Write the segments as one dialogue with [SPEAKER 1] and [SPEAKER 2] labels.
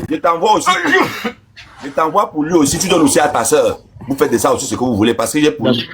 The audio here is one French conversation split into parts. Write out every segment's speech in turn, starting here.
[SPEAKER 1] Je t'envoie aussi. Je t'envoie pour lui aussi. Tu donnes aussi à ta soeur. Vous faites de ça aussi ce que vous voulez parce que j'ai pour lui.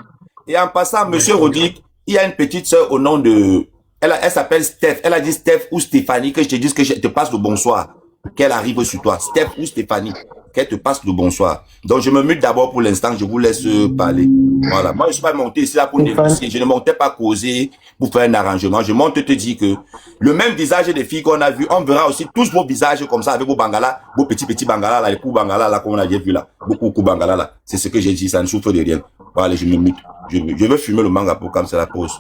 [SPEAKER 1] Et en passant, monsieur Rodrigue, il y a une petite soeur au nom de... Elle s'appelle Steph. Elle a dit Steph ou Stéphanie, que je te dise que je te passe le bonsoir. Qu'elle arrive sur toi. Steph ou Stéphanie, qu'elle te passe le bonsoir. Donc, je me mute d'abord pour l'instant. Je vous laisse parler. Voilà. Moi, je ne suis pas monté ici là pour négocier. Je ne montais pas causer pour faire un arrangement. Je monte te dire que le même visage des filles qu'on a vu, on verra aussi tous vos visages comme ça avec vos bangalas, vos petits bangalas là, les coups bangalas là, comme on a déjà vu là. Beaucoup coups bangalas là. C'est ce que j'ai dit. Ça ne souffre de rien. Voilà, je me mute. Je veux fumer le manga pour comme c'est la pause.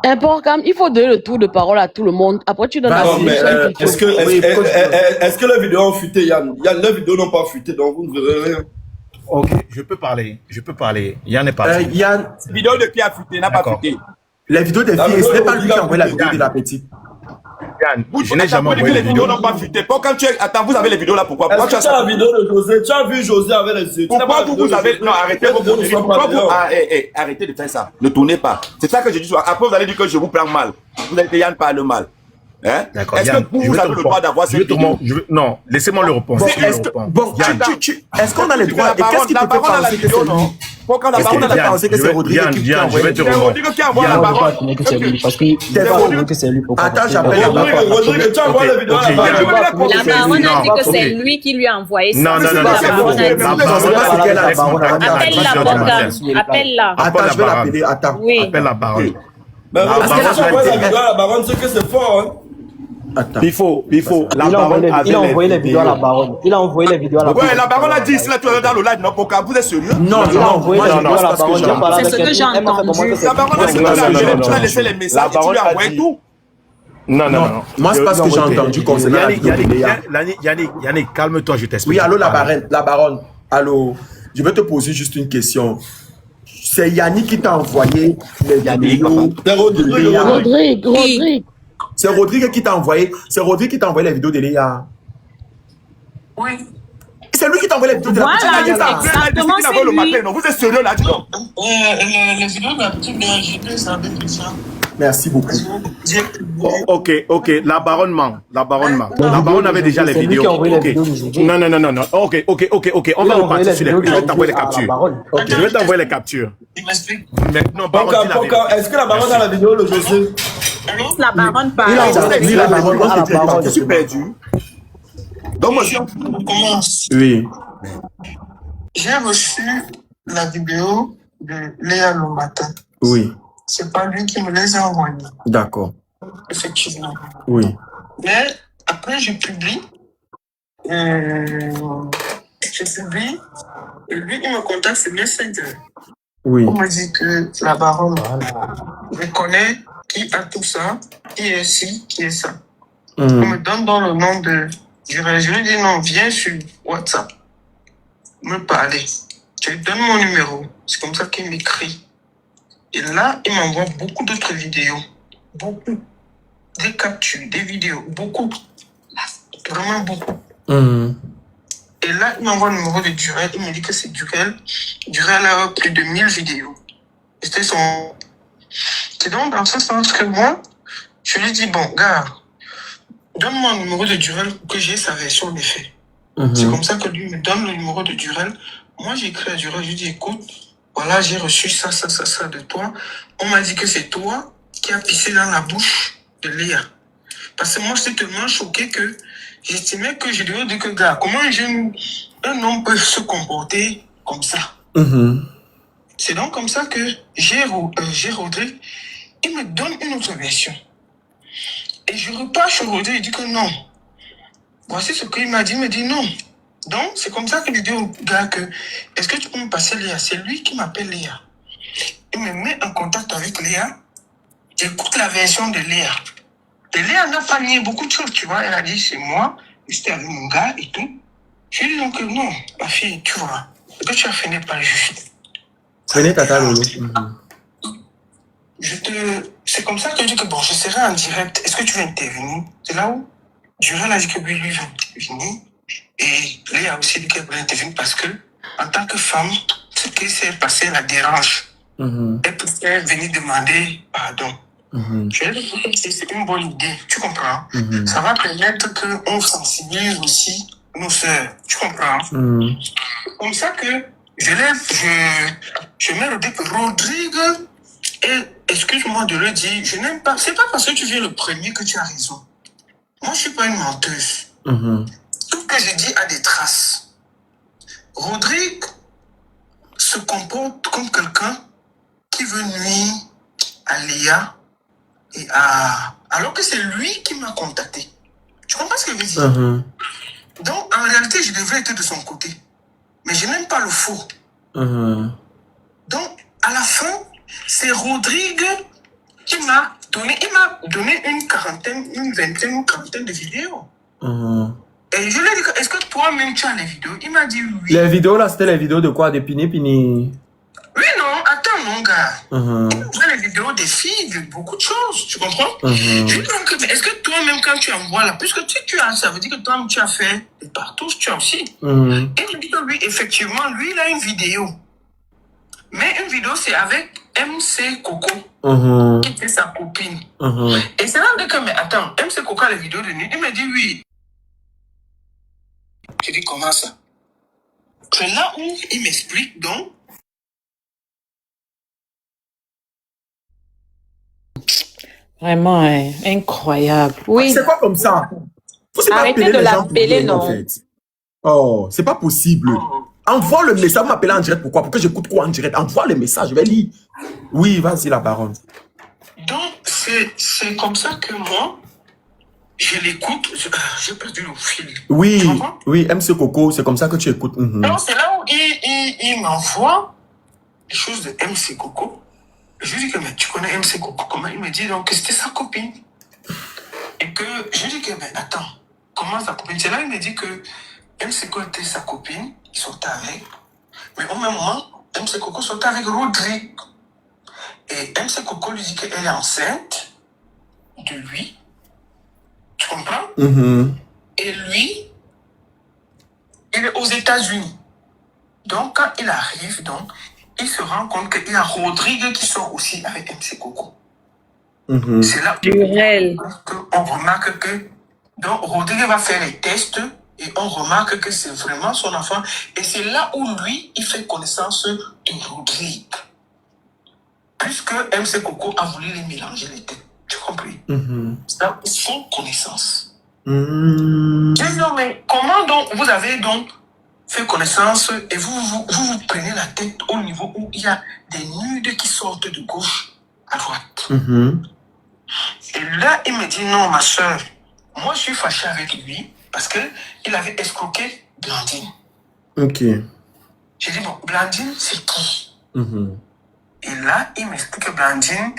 [SPEAKER 2] Important, il faut donner le tour de parole à tout le monde. Après, tu donnes la
[SPEAKER 3] est-ce que les vidéos ont fuité, Yann? Les vidéos n'ont pas fuité, donc vous ne verrez rien.
[SPEAKER 4] Ok, je peux parler. Yann est parti.
[SPEAKER 1] Yann, la vidéo de qui a fuité n'a pas fuité.
[SPEAKER 3] Les vidéos des filles, ce n'est pas lui qui a envoyé la vidéo de la petite.
[SPEAKER 4] Yann, je n'ai jamais envoyé
[SPEAKER 1] les vidéos n'ont pas fuité. Quand tu attends, vous avez les vidéos là, pourquoi?
[SPEAKER 3] Est-ce que tu as la vidéo de José? Tu as vu José avec les yeux?
[SPEAKER 1] Pourquoi vous avez... Non, arrêtez vos arrêtez de faire ça. Ne tournez pas. C'est ça que je dis. Après, vous allez dire que je vous prends mal. Vous allez dire Yann parle mal. Hein? Est-ce que vous avez le droit d'avoir cette vidéo?
[SPEAKER 4] Non, laissez-moi le répondre.
[SPEAKER 3] Est-ce qu'on a le droit? Et qu'est-ce qui te fait penser que c'est lui? Pourquoi on a pensé que c'est Rodrigue qui a envoyé?
[SPEAKER 1] C'est Rodrigue qui envoie la parole.
[SPEAKER 5] Parce qu'il faut que c'est lui.
[SPEAKER 3] Attends, j'appelle la baronne. Rodrigue, tu envoies la vidéo à la baronne.
[SPEAKER 6] La baronne a dit que c'est lui qui lui a envoyé ça.
[SPEAKER 4] Non.
[SPEAKER 6] Appelle-la.
[SPEAKER 3] Attends, je vais l'appeler. Attends.
[SPEAKER 4] Appelle la baronne.
[SPEAKER 3] Parce que tu envoies la vidéo à la baronne, c'est que c'est fort.
[SPEAKER 4] Attends. Il faut. La baronne
[SPEAKER 5] il a envoyé les vidéos à la baronne. Il a envoyé les vidéos à la baronne.
[SPEAKER 1] Ouais, la baronne a dit ici, là, tu es dans le live, non, pourquoi vous êtes sérieux?
[SPEAKER 5] Non, il a envoyé les vidéos à la baronne.
[SPEAKER 6] C'est ce que j'ai entendu.
[SPEAKER 1] La baronne a dit, tu as laissé les messages, tu lui as envoyé tout.
[SPEAKER 4] Non.
[SPEAKER 3] Moi, c'est pas ce que j'ai entendu concernant la vidéo de Léa.
[SPEAKER 4] Yannick, calme-toi, je t'explique.
[SPEAKER 3] Oui, allô, la baronne. Allô, je vais te poser juste une question. C'est Yannick qui t'a envoyé les vidéos de Léa.
[SPEAKER 2] Rodrigue.
[SPEAKER 3] C'est Rodrigue qui t'a envoyé. C'est Rodrigue qui t'a envoyé les vidéos de Léa.
[SPEAKER 6] Oui.
[SPEAKER 3] C'est lui qui t'a envoyé les vidéos de
[SPEAKER 6] Léa. Exactement, c'est lui.
[SPEAKER 1] Vous êtes sérieux là, dis donc.
[SPEAKER 7] Les vidéos de la petite de JP, ça avait tout ça.
[SPEAKER 3] Merci beaucoup.
[SPEAKER 4] Ok. La baronne ment. La baronne avait déjà les vidéos. Non. Ok. On va repartir sur les... Je vais t'envoyer les captures. Je vais t'envoyer les captures.
[SPEAKER 7] Il m'explique.
[SPEAKER 4] Maintenant,
[SPEAKER 3] est-ce que la baronne a la vidéo de José?
[SPEAKER 6] Laisse la baronne parler.
[SPEAKER 1] Je suis perdu. Donc, moi,
[SPEAKER 7] on commence.
[SPEAKER 3] Oui.
[SPEAKER 7] J'ai reçu la vidéo de Léa le matin.
[SPEAKER 3] Oui.
[SPEAKER 7] C'est pas lui qui me les a envoyés.
[SPEAKER 3] D'accord.
[SPEAKER 7] Effectivement.
[SPEAKER 3] Oui.
[SPEAKER 7] Mais après, je publie. Et lui, il me contacte sur Messenger.
[SPEAKER 3] Oui.
[SPEAKER 7] On me dit que la baronne reconnaît qui a tout ça, qui est ci, qui est ça. On me donne dans le nom de... Je lui dis non, viens sur WhatsApp. Me parler. Je lui donne mon numéro. C'est comme ça qu'il m'écrit. Et là, il m'envoie beaucoup d'autres vidéos. Beaucoup. Des captures, des vidéos. Beaucoup. Vraiment beaucoup. Et là, il m'envoie le numéro de Durel. Il me dit que c'est Durel. Durel a plus de 1000 vidéos. C'était son... C'est donc dans ce sens que moi, je lui dis, bon, gars, donne-moi le numéro de Durel pour que j'ai sa version des faits. C'est comme ça que lui me donne le numéro de Durel. Moi, j'écris à Durel, je lui dis, écoute, voilà, j'ai reçu ça de toi. On m'a dit que c'est toi qui as pissé dans la bouche de Léa. Parce que moi, j'étais tellement choqué que j'estimais que je devais dire que, gars, comment un homme peut se comporter comme ça? C'est donc comme ça que j'ai Rodrigue, il me donne une autre version. Et je repars chez Rodrigue, il dit que non. Voici ce qu'il m'a dit, il me dit non. Donc, c'est comme ça que je dis au gars que, est-ce que tu peux me passer Léa? C'est lui qui m'appelle Léa. Il me met en contact avec Léa. J'écoute la version de Léa. Et Léa n'a pas nié beaucoup de choses, tu vois. Elle a dit, c'est moi, j'étais avec mon gars et tout. Je lui ai dit donc, non, ma fille, tu vois, ce que tu as fait n'est pas juste.
[SPEAKER 3] Venez, tata Lolo.
[SPEAKER 7] C'est comme ça que je dis que bon, je serai en direct. Est-ce que tu veux intervenir? C'est là où Durel a dit que oui, lui veut intervenir. Et Léa a aussi dit qu'elle voulait intervenir parce que, en tant que femme, ce qui s'est passé la dérange. Elle peut venir demander pardon. Je lui ai dit que c'est une bonne idée, tu comprends? Ça va permettre qu'on sensibilise aussi nos sœurs. Tu comprends? Comme ça que je mets Rodrigue et excuse-moi de le dire, je n'aime pas. C'est pas parce que tu viens le premier que tu as raison. Moi, je suis pas une menteuse. Tout ce que je dis a des traces. Rodrigue se comporte comme quelqu'un qui veut nuire à Léa et à... Alors que c'est lui qui m'a contacté. Tu comprends ce que je veux dire? Donc, en réalité, je devrais être de son côté. Mais je n'aime pas le faux. Donc, à la fin, c'est Rodrigue qui m'a donné... Il m'a donné une quarantaine de vidéos. Et je lui ai dit, est-ce que toi-même tu as les vidéos? Il m'a dit oui.
[SPEAKER 3] Les vidéos là, c'était les vidéos de quoi? De Pini?
[SPEAKER 7] Oui, non, attends mon gars. Il envoie les vidéos des filles, de beaucoup de choses, tu comprends? Je lui dis donc, est-ce que toi-même quand tu envoies là, puisque tu as, ça veut dire que toi-même tu as fait des partouches, tu as aussi. Et il me dit que lui, effectivement, lui il a une vidéo. Mais une vidéo c'est avec MC Coco, qui était sa copine. Et c'est là que, mais attends, MC Coco a les vidéos de nuit. Il me dit oui. Je dis comment ça? C'est là où il m'explique donc.
[SPEAKER 2] Vraiment, incroyable. Oui.
[SPEAKER 3] C'est pas comme ça.
[SPEAKER 2] Arrêtez de l'appeler, non.
[SPEAKER 3] En fait. Oh, c'est pas possible. Envoie le message, vous m'appelez en direct. Pourquoi? Pour que j'écoute quoi en direct? Envoie le message, je vais lire. Oui, vas-y, la baronne.
[SPEAKER 7] Donc, c'est comme ça que moi, je l'écoute. J'ai perdu le fil.
[SPEAKER 3] Oui, oui, MC Coco, c'est comme ça que tu écoutes.
[SPEAKER 7] Donc, c'est là où il m'envoie les choses de MC Coco. Je lui dis que, mais tu connais MC Coco comment? Il me dit donc que c'était sa copine. Et que je lui dis que, mais attends, comment sa copine? C'est là il me dit que MC Coco était sa copine, il sortait avec. Mais au même moment, MC Coco sortait avec Rodrigue. Et MC Coco lui dit qu'elle est enceinte de lui. Tu comprends? Et lui, il est aux États-Unis. Donc, quand il arrive, donc, il se rend compte qu'il y a Rodrigue qui sort aussi avec MC Coco. C'est là qu'on remarque que donc, Rodrigue va faire les tests et on remarque que c'est vraiment son enfant. Et c'est là où lui, il fait connaissance de Rodrigue. Puisque MC Coco a voulu les mélanger les têtes. Tu comprends? C'est là où ils font connaissance. Je dis non, mais comment donc vous avez donc fait connaissance et vous prenez la tête au niveau où il y a des nudes qui sortent de gauche à droite. Et là, il me dit non, ma soeur, moi je suis fâché avec lui parce qu'il avait escroqué Blandine. J'ai dit bon, Blandine, c'est qui? Et là, il m'explique que Blandine,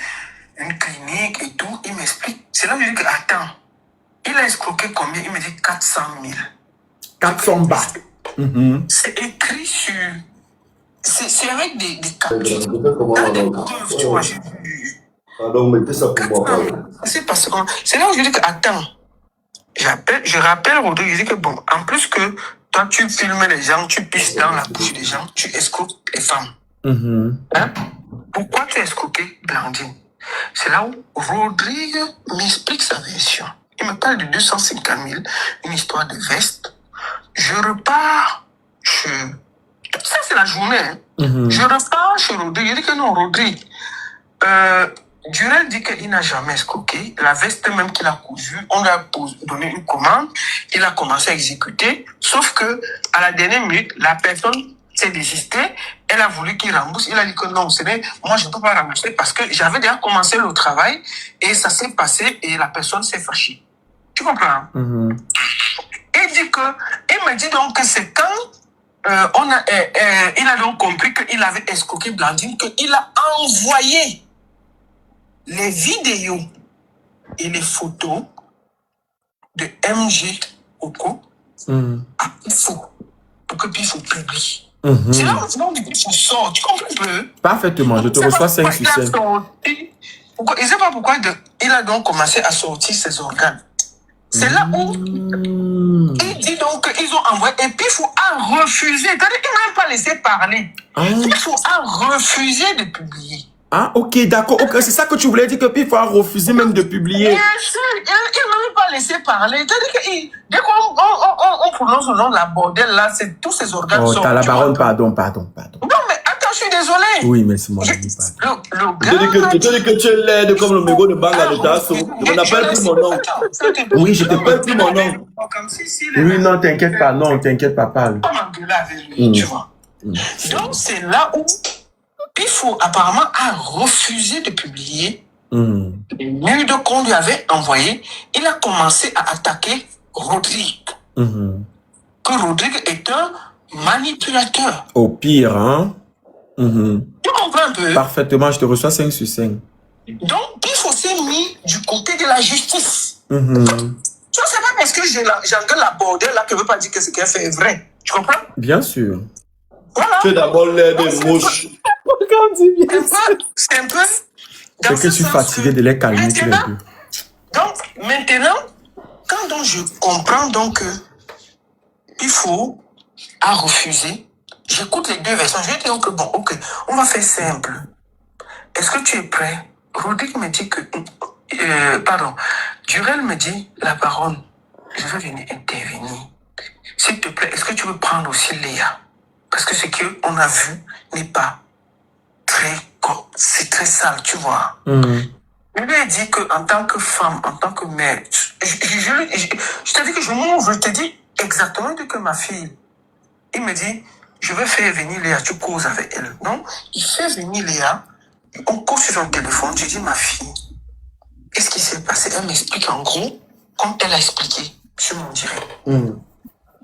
[SPEAKER 7] une clinique et tout, il m'explique. C'est là où je dis que attends, il a escroqué combien? Il me dit 400 000.
[SPEAKER 3] 400 bahts.
[SPEAKER 7] C'est écrit sur... C'est avec des captures. Dans des preuves, tu vois.
[SPEAKER 3] Alors, mettez ça pour moi.
[SPEAKER 7] C'est là où je dis que, attends, je rappelle Rodrigue, je dis que bon, en plus que toi, tu filmes les gens, tu pisses dans la bouche des gens, tu escroques les femmes. Hein? Pourquoi tu as escroqué Blandine? C'est là où Rodrigue m'explique sa version. Il me parle de 250 000, une histoire de veste. Je repars chez... Ça, c'est la journée. Hein. Je repars chez Rodrigue. Je dis que non, Rodrigue. Durel dit qu'il n'a jamais escroqué. La veste même qu'il a cousue, on lui a donné une commande. Il a commencé à exécuter. Sauf que à la dernière minute, la personne s'est désistée. Elle a voulu qu'il rembourse. Il a dit que non, moi, je ne peux pas rembourser parce que j'avais déjà commencé le travail et ça s'est passé et la personne s'est fâchée. Tu comprends? Il dit que, il me dit donc que c'est quand il a donc compris qu'il avait escroqué Blandine, qu'il a envoyé les vidéos et les photos de MG Coco à Pifo pour que Pifo publie. C'est là où Pifo sort, tu comprends un peu?
[SPEAKER 3] Parfaitement, je te reçois 5 sur 5.
[SPEAKER 7] Je ne sais pas pourquoi il a donc commencé à sortir ses organes. C'est là où il dit donc qu'ils ont envoyé et Pifo a refusé. C'est-à-dire qu'il n'a même pas laissé parler. Pifo a refusé de publier.
[SPEAKER 3] Ah, ok, d'accord. Ok, c'est ça que tu voulais dire que Pif a refusé même de publier.
[SPEAKER 7] Bien sûr, il ne m'a même pas laissé parler. C'est-à-dire que dès qu'on prononce le nom de la bordelle, là, c'est tous ces organes
[SPEAKER 3] Oh,
[SPEAKER 7] sortent.
[SPEAKER 3] t'as la
[SPEAKER 7] tu vois.
[SPEAKER 3] baronne, pardon.
[SPEAKER 7] Non, mais attends, je suis désolé.
[SPEAKER 3] Oui, mais c'est moi.
[SPEAKER 7] Le
[SPEAKER 3] Je
[SPEAKER 7] gars.
[SPEAKER 3] te dis que tu es laide comme le mégot de Banga de Tasso. Je n'appelle plus mon nom. Oui, je t'appelle plus mon nom. Oui, non, t'inquiète pas. Non, t'inquiète pas, parle.
[SPEAKER 7] On m'engueulait avec lui, tu vois. Donc, c'est là où Pifo, apparemment, a refusé de publier les nudes qu'on lui avait envoyées. Il a commencé à attaquer Rodrigue. Que Rodrigue est un manipulateur.
[SPEAKER 3] Au pire, hein?
[SPEAKER 7] Tu comprends un peu?
[SPEAKER 3] Parfaitement, je te reçois 5 sur 5.
[SPEAKER 7] Donc, Pifo s'est mis du côté de la justice. Tu vois, c'est pas parce que j'engueule la bordelle là que je veux pas dire que ce qu'elle fait est vrai. Tu comprends?
[SPEAKER 3] Bien sûr.
[SPEAKER 7] Voilà.
[SPEAKER 3] Tu es d'abord laide et mouche.
[SPEAKER 7] C'est un peu.
[SPEAKER 3] C'est que je suis fatigué de les calmer tous les deux.
[SPEAKER 7] Donc, maintenant, quand donc je comprends donc que Pifo a refusé, j'écoute les deux versions. Je vais dire que bon, ok, on va faire simple. Est-ce que tu es prêt? Rodrigue me dit que. Pardon. Durel me dit, la baronne, je veux venir intervenir. S'il te plaît, est-ce que tu veux prendre aussi Léa? Parce que ce qu'on a vu n'est pas très. C'est très sale, tu vois. Je lui ai dit qu'en tant que femme, en tant que mère, je t'ai dit que je m'ouvre, je te dis exactement que ma fille. Il me dit, je vais faire venir Léa, tu causes avec elle. Non, il fait venir Léa, on cause sur son téléphone, je dis, ma fille, qu'est-ce qui s'est passé? Elle m'explique en gros, comme elle a expliqué sur mon direct.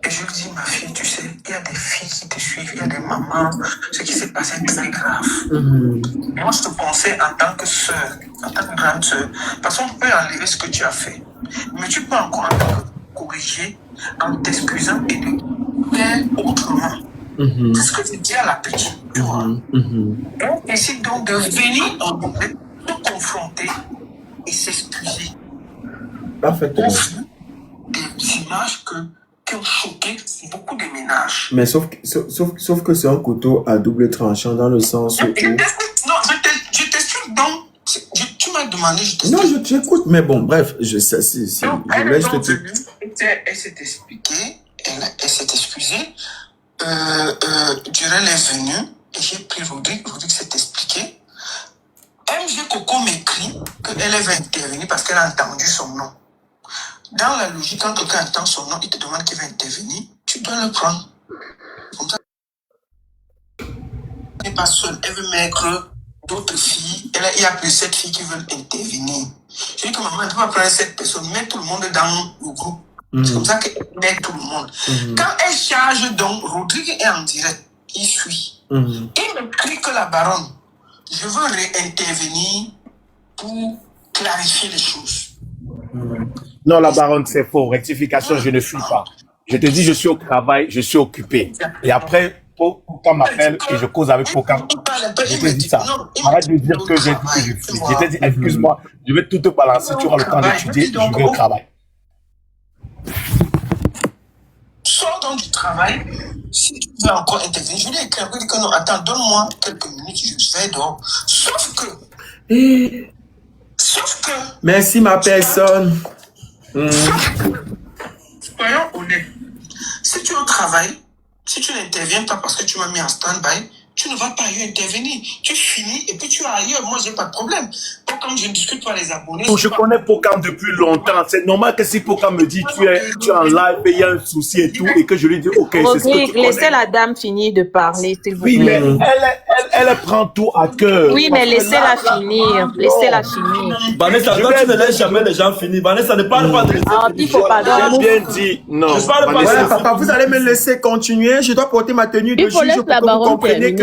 [SPEAKER 7] Et je lui dis, ma fille, tu sais, il y a des filles qui te suivent, il y a des mamans, ce qui s'est passé est très grave. Moi, je te pensais en tant que sœur, en tant que grande sœur, parce qu'on peut enlever ce que tu as fait. Mais tu peux encore corriger en t'excusant et de faire autrement. C'est ce que je dis à la petite, tu vois. On décide donc de venir en fait, te confronter et s'excuser.
[SPEAKER 3] Parfaitement.
[SPEAKER 7] Au vu des images qui ont choqué beaucoup de ménages.
[SPEAKER 3] Mais sauf que c'est un couteau à double tranchant dans le sens où...
[SPEAKER 7] Non, je t'explique donc. Tu m'as demandé, je t'explique.
[SPEAKER 3] Non, je t'écoute, mais bon, bref, je sais si
[SPEAKER 7] Donc,
[SPEAKER 3] je
[SPEAKER 7] elle
[SPEAKER 3] laisse
[SPEAKER 7] est donc
[SPEAKER 3] te...
[SPEAKER 7] venue, elle s'est expliquée, elle s'est excusée. Durel est venu et j'ai pris Rodrigue s'est expliqué. MG Coco m'écrit qu'elle va intervenir parce qu'elle a entendu son nom. Dans la logique, quand quelqu'un entend son nom, il te demande qu'il va intervenir, tu dois le prendre. Comme ça, elle n'est pas seule, elle veut mettre d'autres filles. Il y a plus de 7 filles qui veulent intervenir. Je dis que maman, tu ne peux pas prendre cette personne, mets tout le monde dans le groupe. C'est comme ça qu'elle met tout le monde. Quand elle charge, donc, Rodrigue est en direct, il suit. Il me crie que la baronne, je veux réintervenir pour clarifier les choses.
[SPEAKER 4] Non, la baronne, c'est faux. Rectification, je ne fuis pas. Je te dis, je suis au travail, je suis occupé. Et après, Pokam m'appelle et je cause avec Pokam. Je te dis ça. Arrête de dire que j'ai dit que je fuis. Je te dis, excuse-moi, je vais tout te balancer, tu auras le temps d'étudier, je vais au travail.
[SPEAKER 7] Sors donc du travail. Si tu veux encore intervenir, je lui ai écrit, que non, attends, donne-moi quelques minutes, je vais dehors. Sauf que.
[SPEAKER 3] Merci ma personne.
[SPEAKER 7] Soyons honnêtes. Si tu es au travail, si tu n'interviens pas parce que tu m'as mis en stand-by, tu ne vas pas y intervenir. Tu finis et puis tu es ailleurs. Moi, j'ai pas de problème. Donc, quand je ne discute pas les abonnés...
[SPEAKER 4] Je connais Pokam depuis longtemps. C'est normal que si Pokam me dit tu es en live et il y a un souci et tout, et que je lui dis ok, c'est ce que tu connais.
[SPEAKER 8] Laissez la dame finir de parler, s'il vous plaît.
[SPEAKER 4] Oui, mais elle prend tout à cœur.
[SPEAKER 8] Oui, mais laissez-la finir. Laissez-la finir.
[SPEAKER 3] Vanessa, toi, tu ne laisses jamais les gens finir. Vanessa, ne parle pas de laisser finir.
[SPEAKER 8] Il faut pas
[SPEAKER 4] J'ai bien dit non.
[SPEAKER 3] Je parle pas. Ouais, papa, vous allez me laisser continuer. Je dois porter ma tenue de juge pour que vous compreniez que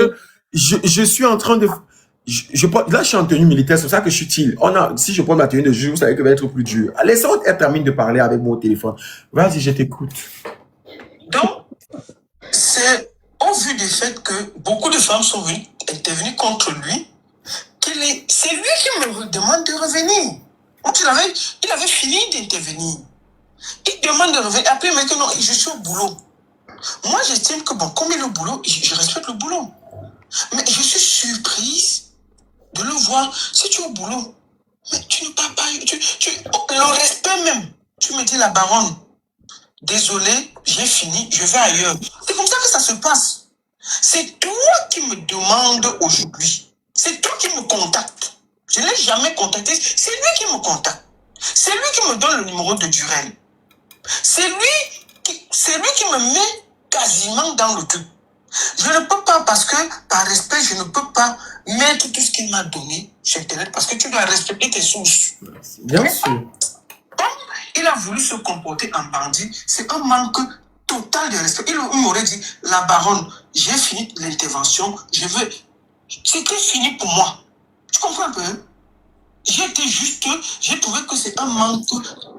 [SPEAKER 3] je suis en train de... là, je suis en tenue militaire, c'est pour ça que je suis chill. Si je prends ma tenue de juge, vous savez que ça va être plus dur. Laissons, elle termine de parler avec mon téléphone. Vas-y, je t'écoute.
[SPEAKER 7] Donc, c'est au vu du fait que beaucoup de femmes sont venues intervenir contre lui, c'est lui qui me demande de revenir. Donc, il avait fini d'intervenir. Il demande de revenir. Après, il me dit que non, je suis au boulot. Moi, j'estime que, bon, comme il est au boulot, je respecte le boulot. Mais je suis surprise de le voir. Si tu es au boulot, mais tu ne parles pas, le respect même. Tu me dis, la baronne, désolé, j'ai fini, je vais ailleurs. C'est comme ça que ça se passe. C'est toi qui me demandes aujourd'hui. C'est toi qui me contacte. Je ne l'ai jamais contacté. C'est lui qui me contacte. C'est lui qui me donne le numéro de Durel. C'est lui qui me met quasiment dans le cul. Je ne peux pas, parce que par respect, je ne peux pas mettre tout ce qu'il m'a donné sur Internet, parce que tu dois respecter tes sources.
[SPEAKER 3] Bien sûr.
[SPEAKER 7] Comme il a voulu se comporter en bandit, c'est un manque total de respect. Il m'aurait dit, la baronne, j'ai fini l'intervention, c'était fini pour moi. Tu comprends un peu? J'ai trouvé que c'est un manque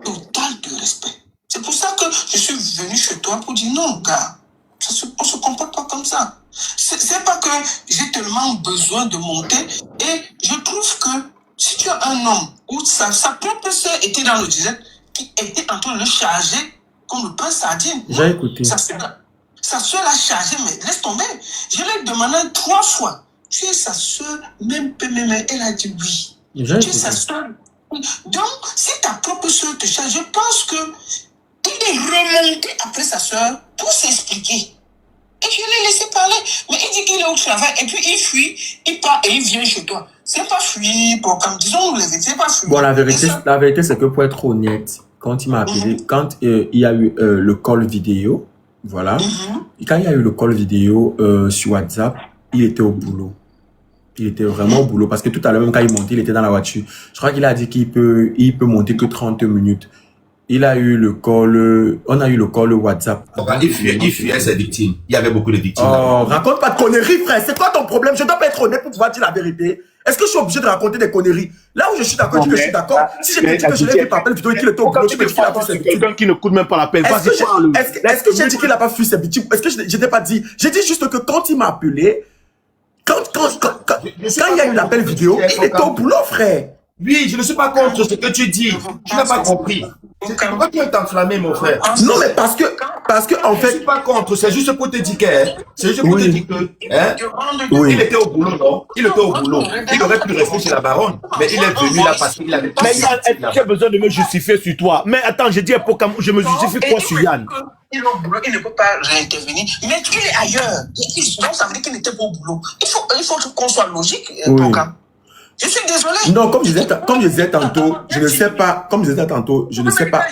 [SPEAKER 7] total de respect. C'est pour ça que je suis venu chez toi pour dire non, gars, on se comporte pas comme ça. C'est pas que j'ai tellement besoin de monter, et je trouve que si tu as un homme où sa propre sœur était dans le direct, qui était en train de le charger comme le pain sardine.
[SPEAKER 3] J'ai écouté.
[SPEAKER 7] Sa soeur l'a chargé, mais laisse tomber. Je l'ai demandé 3 fois. Tu es sa soeur, même elle a dit oui. Tu es sa soeur. Donc, si ta propre soeur te charge, je pense que il est remonté après sa soeur pour s'expliquer. Et je l'ai laissé parler. Mais il dit qu'il est au travail, et puis il fuit, il part et il vient chez toi. C'est pas fuir, comme disons, c'est pas fuir.
[SPEAKER 3] Bon, la vérité, c'est que pour être honnête, quand il m'a appelé, quand il y a eu le call vidéo, voilà, et quand il y a eu le call vidéo sur WhatsApp, il était au boulot. Il était vraiment au boulot, parce que tout à l'heure, même quand il montait, il était dans la voiture. Je crois qu'il a dit qu'il peut monter que 30 minutes. Il a eu le call, on a eu le call WhatsApp.
[SPEAKER 1] Il fuyait ses victimes. Il y avait beaucoup de victimes.
[SPEAKER 3] Oh, raconte pas de conneries, frère. C'est quoi ton problème? Je dois pas être honnête pour pouvoir dire la vérité. Est-ce que je suis obligé de raconter des conneries? Là où je suis d'accord, je suis d'accord. Si je te dis que je l'ai vu par vidéo et qu'il était au boulot, tu me dis qu'il a pas fui ses victimes.
[SPEAKER 4] Quelqu'un qui ne coûte même pas la peine.
[SPEAKER 3] Est-ce que j'ai dit qu'il a pas fui ses victimes? Est-ce que je n'ai pas dit? J'ai dit juste que quand il m'a appelé, quand il y a eu l'appel vidéo, il était au boulot, frère.
[SPEAKER 1] Oui, je ne suis pas contre ce que tu dis. Tu n'as pas compris. Pourquoi tu es enflammé, mon frère?
[SPEAKER 3] Non, mais parce que en fait.
[SPEAKER 1] Je ne suis pas contre, c'est juste pour te dire que, il était au boulot, non? Il était au boulot. Il aurait pu rester chez la baronne, mais il est venu là parce qu'il avait pas.
[SPEAKER 4] Mais Yann, j'ai besoin de me justifier sur toi. Mais attends, j'ai dit à Pokam, je me justifie quoi sur Yann?
[SPEAKER 7] Il est au boulot, il ne peut pas réintervenir. Mais il est ailleurs. Donc ça veut dire qu'il n'était pas au boulot. Il faut qu'on soit logique, Pokam. Je suis désolé.
[SPEAKER 3] Non, comme je disais tantôt, je ne sais pas. Comme je disais tantôt, je ne sais pas.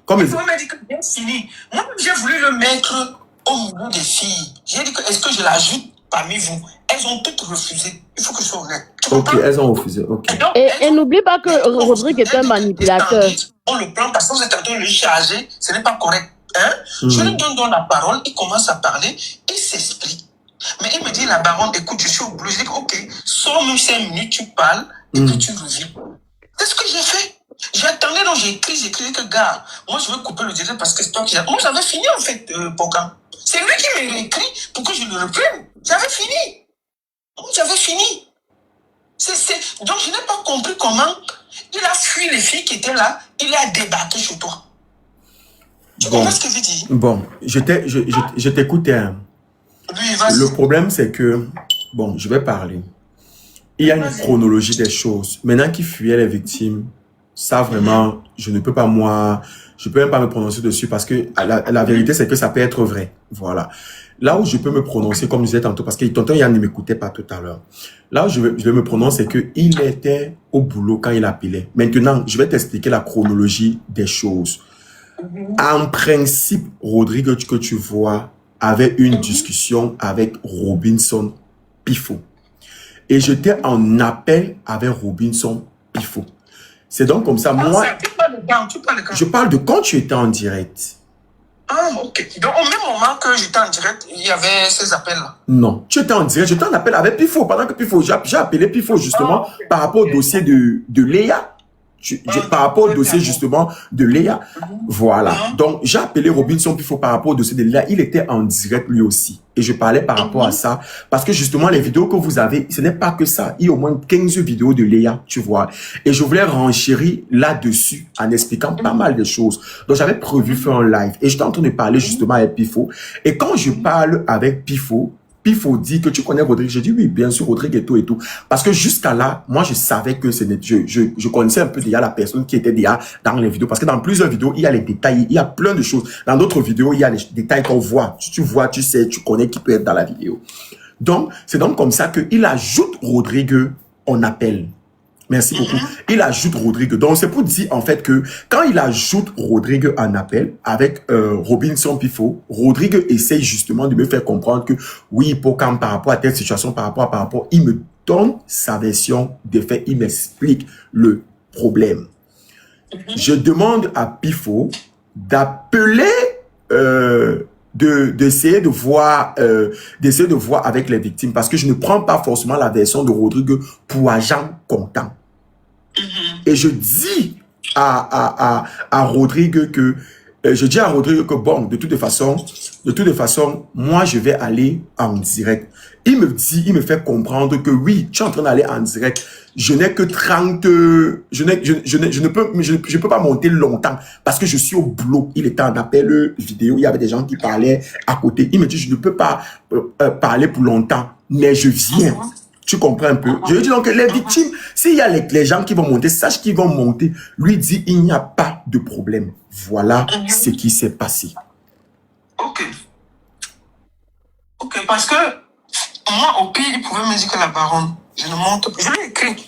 [SPEAKER 7] Comme il m'a dit que bien fini. Moi, j'ai voulu le mettre au milieu des filles. J'ai dit que est-ce que je l'ajoute parmi vous? Elles ont toutes refusé. Il faut que je sois honnête.
[SPEAKER 3] Ok, elles ont refusé. Ok.
[SPEAKER 2] Et n'oublie pas que Rodrigue est un manipulateur.
[SPEAKER 7] On le prend parce que vous êtes en train de le charger. Ce n'est pas correct. Hein? Je lui donne la parole. Il commence à parler. Il s'explique. Mais il me dit, la baronne, écoute, je suis au boulot. Je dis, ok, sors même 5 minutes, tu parles, et puis tu reviens. C'est ce que j'ai fait. J'attendais, donc j'ai écrit que, gars, moi je veux couper le direct parce que c'est toi qui... Moi j'avais fini en fait, Pokam. C'est lui qui m'a réécrit pour que je le reprenne. J'avais fini. Moi j'avais fini. Donc je n'ai pas compris comment il a fui les filles qui étaient là, il a débarqué chez toi. Tu comprends ce que je dis?
[SPEAKER 3] Bon, je t'écoutais, hein. Le problème, c'est que, bon, je vais parler. Il y a une chronologie des choses. Maintenant qu'il fuyait les victimes, ça vraiment, je ne peux pas je peux même pas me prononcer dessus parce que la vérité, c'est que ça peut être vrai. Voilà. Là où je peux me prononcer, comme je disais tantôt, parce que tonton Yann ne m'écoutait pas tout à l'heure. Là où je vais me prononcer, c'est qu'il était au boulot quand il appelait. Maintenant, je vais t'expliquer la chronologie des choses. En principe, Rodrigue, que tu vois, avait une discussion avec Robinson Pifo. Et j'étais en appel avec Robinson Pifo. C'est donc comme ça, moi, je parle de quand tu étais en direct.
[SPEAKER 7] Ah, ok. Donc, au même moment que j'étais en direct, il y avait ces appels-là.
[SPEAKER 3] Non, tu étais en direct, j'étais en appel avec Pifo. Pendant que Pifo, j'ai appelé Pifo justement par rapport au dossier de Léa. Par rapport au dossier justement de Léa. Voilà. Donc, j'ai appelé Robinson Pifo par rapport au dossier de Léa. Il était en direct lui aussi. Et je parlais par rapport à ça. Parce que justement, les vidéos que vous avez, ce n'est pas que ça. Il y a au moins 15 vidéos de Léa, tu vois. Et je voulais renchérir là-dessus en expliquant pas mal de choses. Donc, j'avais prévu faire un live. Et j'étais en train de parler justement avec Pifo. Et quand je parle avec Pifo, Puis il faut dire que tu connais Rodrigue. J'ai dit oui, bien sûr, Rodrigue et tout et tout. Parce que jusqu'à là, moi, je savais que je connaissais un peu déjà la personne qui était déjà dans les vidéos. Parce que dans plusieurs vidéos, il y a les détails, il y a plein de choses. Dans d'autres vidéos, il y a les détails qu'on voit. Tu vois, tu sais, tu connais qui peut être dans la vidéo. Donc, c'est donc comme ça qu'il ajoute Rodrigue en appel. Merci beaucoup. Il ajoute Rodrigue. Donc, c'est pour dire, en fait, que quand il ajoute Rodrigue en appel avec Robinson Pifo, Rodrigue essaye justement de me faire comprendre que, oui, pour quand par rapport à telle situation, par rapport, il me donne sa version des faits, il m'explique le problème. Je demande à Pifo d'appeler, d'essayer de voir avec les victimes, parce que je ne prends pas forcément la version de Rodrigue pour agent comptant. Et je dis à Rodrigue que bon, de toute façon, moi je vais aller en direct. Il me fait comprendre que oui, tu es en train d'aller en direct. Je n'ai que 30, je ne peux pas monter longtemps parce que je suis au boulot. Il était en appel vidéo, il y avait des gens qui parlaient à côté. Il me dit, je ne peux pas parler pour longtemps, mais je viens. Tu comprends un peu? Je lui dis donc que les victimes, s'il y a les gens qui vont monter, sache qu'ils vont monter. Lui dit, il n'y a pas de problème. Voilà ce qui s'est passé.
[SPEAKER 7] Ok, parce que moi, au pire, il pouvait me dire que la baronne, je ne monte pas. Je lui ai écrit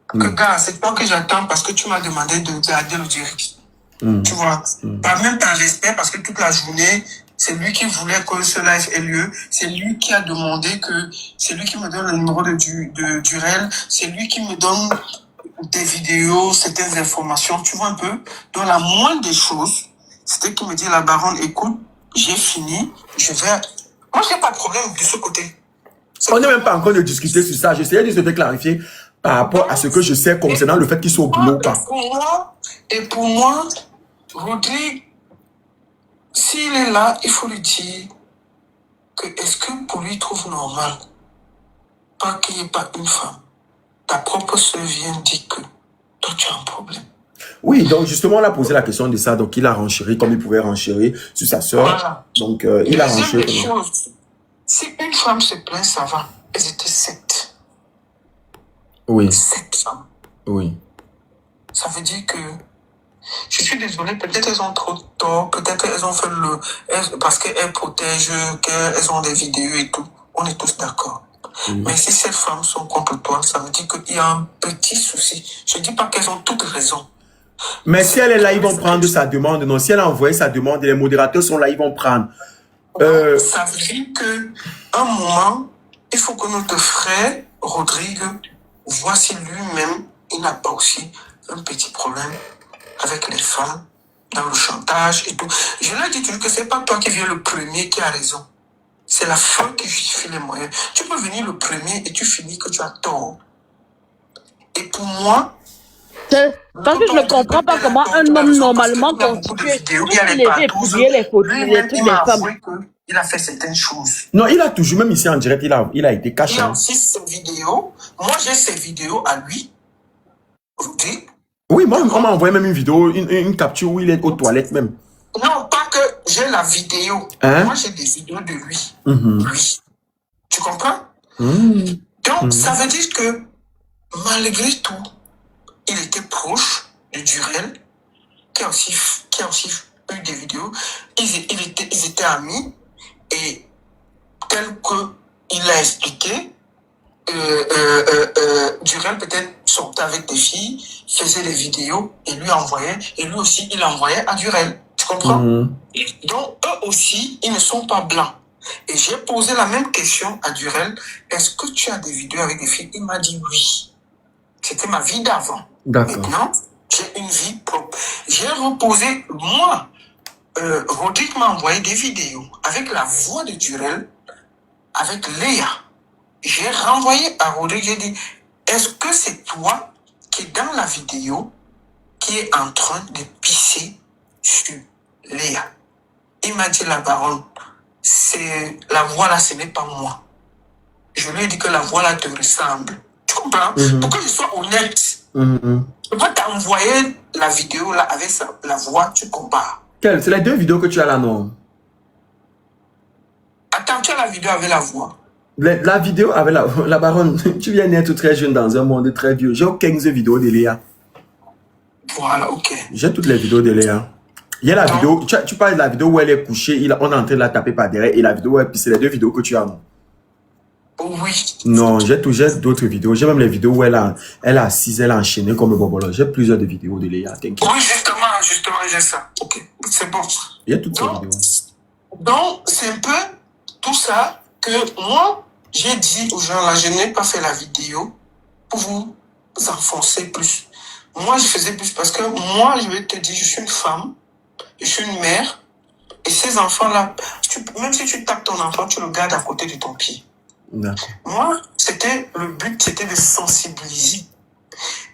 [SPEAKER 7] que, gars, c'est toi que j'attends parce que tu m'as demandé de garder le direct. Tu vois, même par respect, parce que toute la journée, c'est lui qui voulait que ce live ait lieu. C'est lui qui a demandé que, c'est lui qui me donne le numéro de Durel. C'est lui qui me donne des vidéos, certaines informations. Tu vois un peu? Donc, la moindre des choses, c'était qu'il me dit, la baronne, écoute, j'ai fini, je vais... Moi, je n'ai pas de problème de ce côté.
[SPEAKER 3] On n'est même pas encore de discuter sur ça. J'essayais de se clarifier par rapport à ce que je sais concernant le fait qu'ils soient au boulot ou pas.
[SPEAKER 7] Et pour moi, Rodrigue, s'il est là, il faut lui dire que est-ce que pour lui, il trouve normal pas qu'il n'y ait pas une femme. Ta propre soeur vient dire que toi, tu as un problème.
[SPEAKER 3] Oui, donc justement, on a posé la question de ça. Donc, il a renchéri comme il pouvait renchérir sur sa soeur. Voilà. Donc, il a renchéri.
[SPEAKER 7] Si une femme se plaint, ça va. Elles étaient 7.
[SPEAKER 3] Oui.
[SPEAKER 7] 7 femmes.
[SPEAKER 3] Oui.
[SPEAKER 7] Ça veut dire que, je suis désolé, peut-être elles ont trop tort, peut-être elles ont fait parce qu'elles protègent, qu'elles ont des vidéos et tout. On est tous d'accord. Mais si ces femmes sont contre toi, ça veut dire qu'il y a un petit souci. Je ne dis pas qu'elles ont toutes raison.
[SPEAKER 3] Mais si elle est là, ils vont prendre sa demande. Non, si elle a envoyé sa demande, les modérateurs sont là, ils vont prendre.
[SPEAKER 7] Ça veut dire qu'à un moment, il faut que notre frère, Rodrigue, voit si lui-même, il n'a pas aussi un petit problème avec les femmes, dans le chantage et tout. Je lui ai dit toujours que c'est pas toi qui viens le premier qui a raison. C'est la fin qui justifie les moyens. Tu peux venir le premier et tu finis que tu as tort. Et pour moi,
[SPEAKER 2] parce que je ne comprends pas comment un homme normalement constitué élevé et publier les photos des trucs des femmes.
[SPEAKER 7] Il a fait certaines choses.
[SPEAKER 3] Non, il a toujours, même ici en direct, il a été caché.
[SPEAKER 7] Il a aussi ses vidéos. Moi, j'ai ses vidéos à lui. Okay.
[SPEAKER 3] Oui, moi, on m'a envoyé même une vidéo, une capture où il est aux toilettes même.
[SPEAKER 7] Non, pas que j'ai la vidéo.
[SPEAKER 3] Hein?
[SPEAKER 7] Moi, j'ai des vidéos de lui. Lui. Tu comprends? Donc, ça veut dire que, malgré tout, il était proche de Durel, qui a aussi eu des vidéos. Ils étaient amis, et tel qu'il a expliqué, Durel peut-être sortait avec des filles, faisait des vidéos, et lui envoyait, et lui aussi, il envoyait à Durel. Tu comprends? Donc, eux aussi, ils ne sont pas blancs. Et j'ai posé la même question à Durel. Est-ce que tu as des vidéos avec des filles? Il m'a dit oui. C'était ma vie d'avant. Maintenant, j'ai une vie propre. J'ai reposé, moi, Rodrigue m'a envoyé des vidéos avec la voix de Durel, avec Léa. J'ai renvoyé à Rodrigue, j'ai dit, est-ce que c'est toi qui est dans la vidéo qui est en train de pisser sur Léa? Il m'a dit, la baronne, c'est la voix là, ce n'est pas moi. Je lui ai dit que la voix là te ressemble. Tu comprends? Pour que je sois honnête. Je vais t'envoyer la vidéo là avec la voix, tu compares.
[SPEAKER 3] Quelle? C'est les deux vidéos que tu as là, non?
[SPEAKER 7] Attends, tu as la vidéo avec la voix.
[SPEAKER 3] La vidéo avec la baronne, tu viens d'être très jeune dans un monde très vieux. J'ai 15 vidéos de Léa.
[SPEAKER 7] Voilà, ok.
[SPEAKER 3] J'ai toutes les vidéos de Léa. Il y a la vidéo, tu parles de la vidéo où elle est couchée, on est en train de la taper par derrière, et la vidéo où c'est les deux vidéos que tu as, non?
[SPEAKER 7] Oui.
[SPEAKER 3] Non, j'ai d'autres vidéos. J'ai même les vidéos où elle est assise, elle a enchaîné comme Bobolo. J'ai plusieurs de vidéos de Léa, t'inquiète.
[SPEAKER 7] Oui, justement, j'ai ça. Ok, c'est bon.
[SPEAKER 3] Il y a toutes ces vidéos.
[SPEAKER 7] Donc, c'est un peu tout ça que moi, j'ai dit aux gens là, je n'ai pas fait la vidéo pour vous enfoncer plus. Moi, je faisais plus parce que moi, je vais te dire, je suis une femme, je suis une mère, et ces enfants-là, même si tu tapes ton enfant, tu le gardes à côté de ton pied. Moi, le but, c'était de sensibiliser.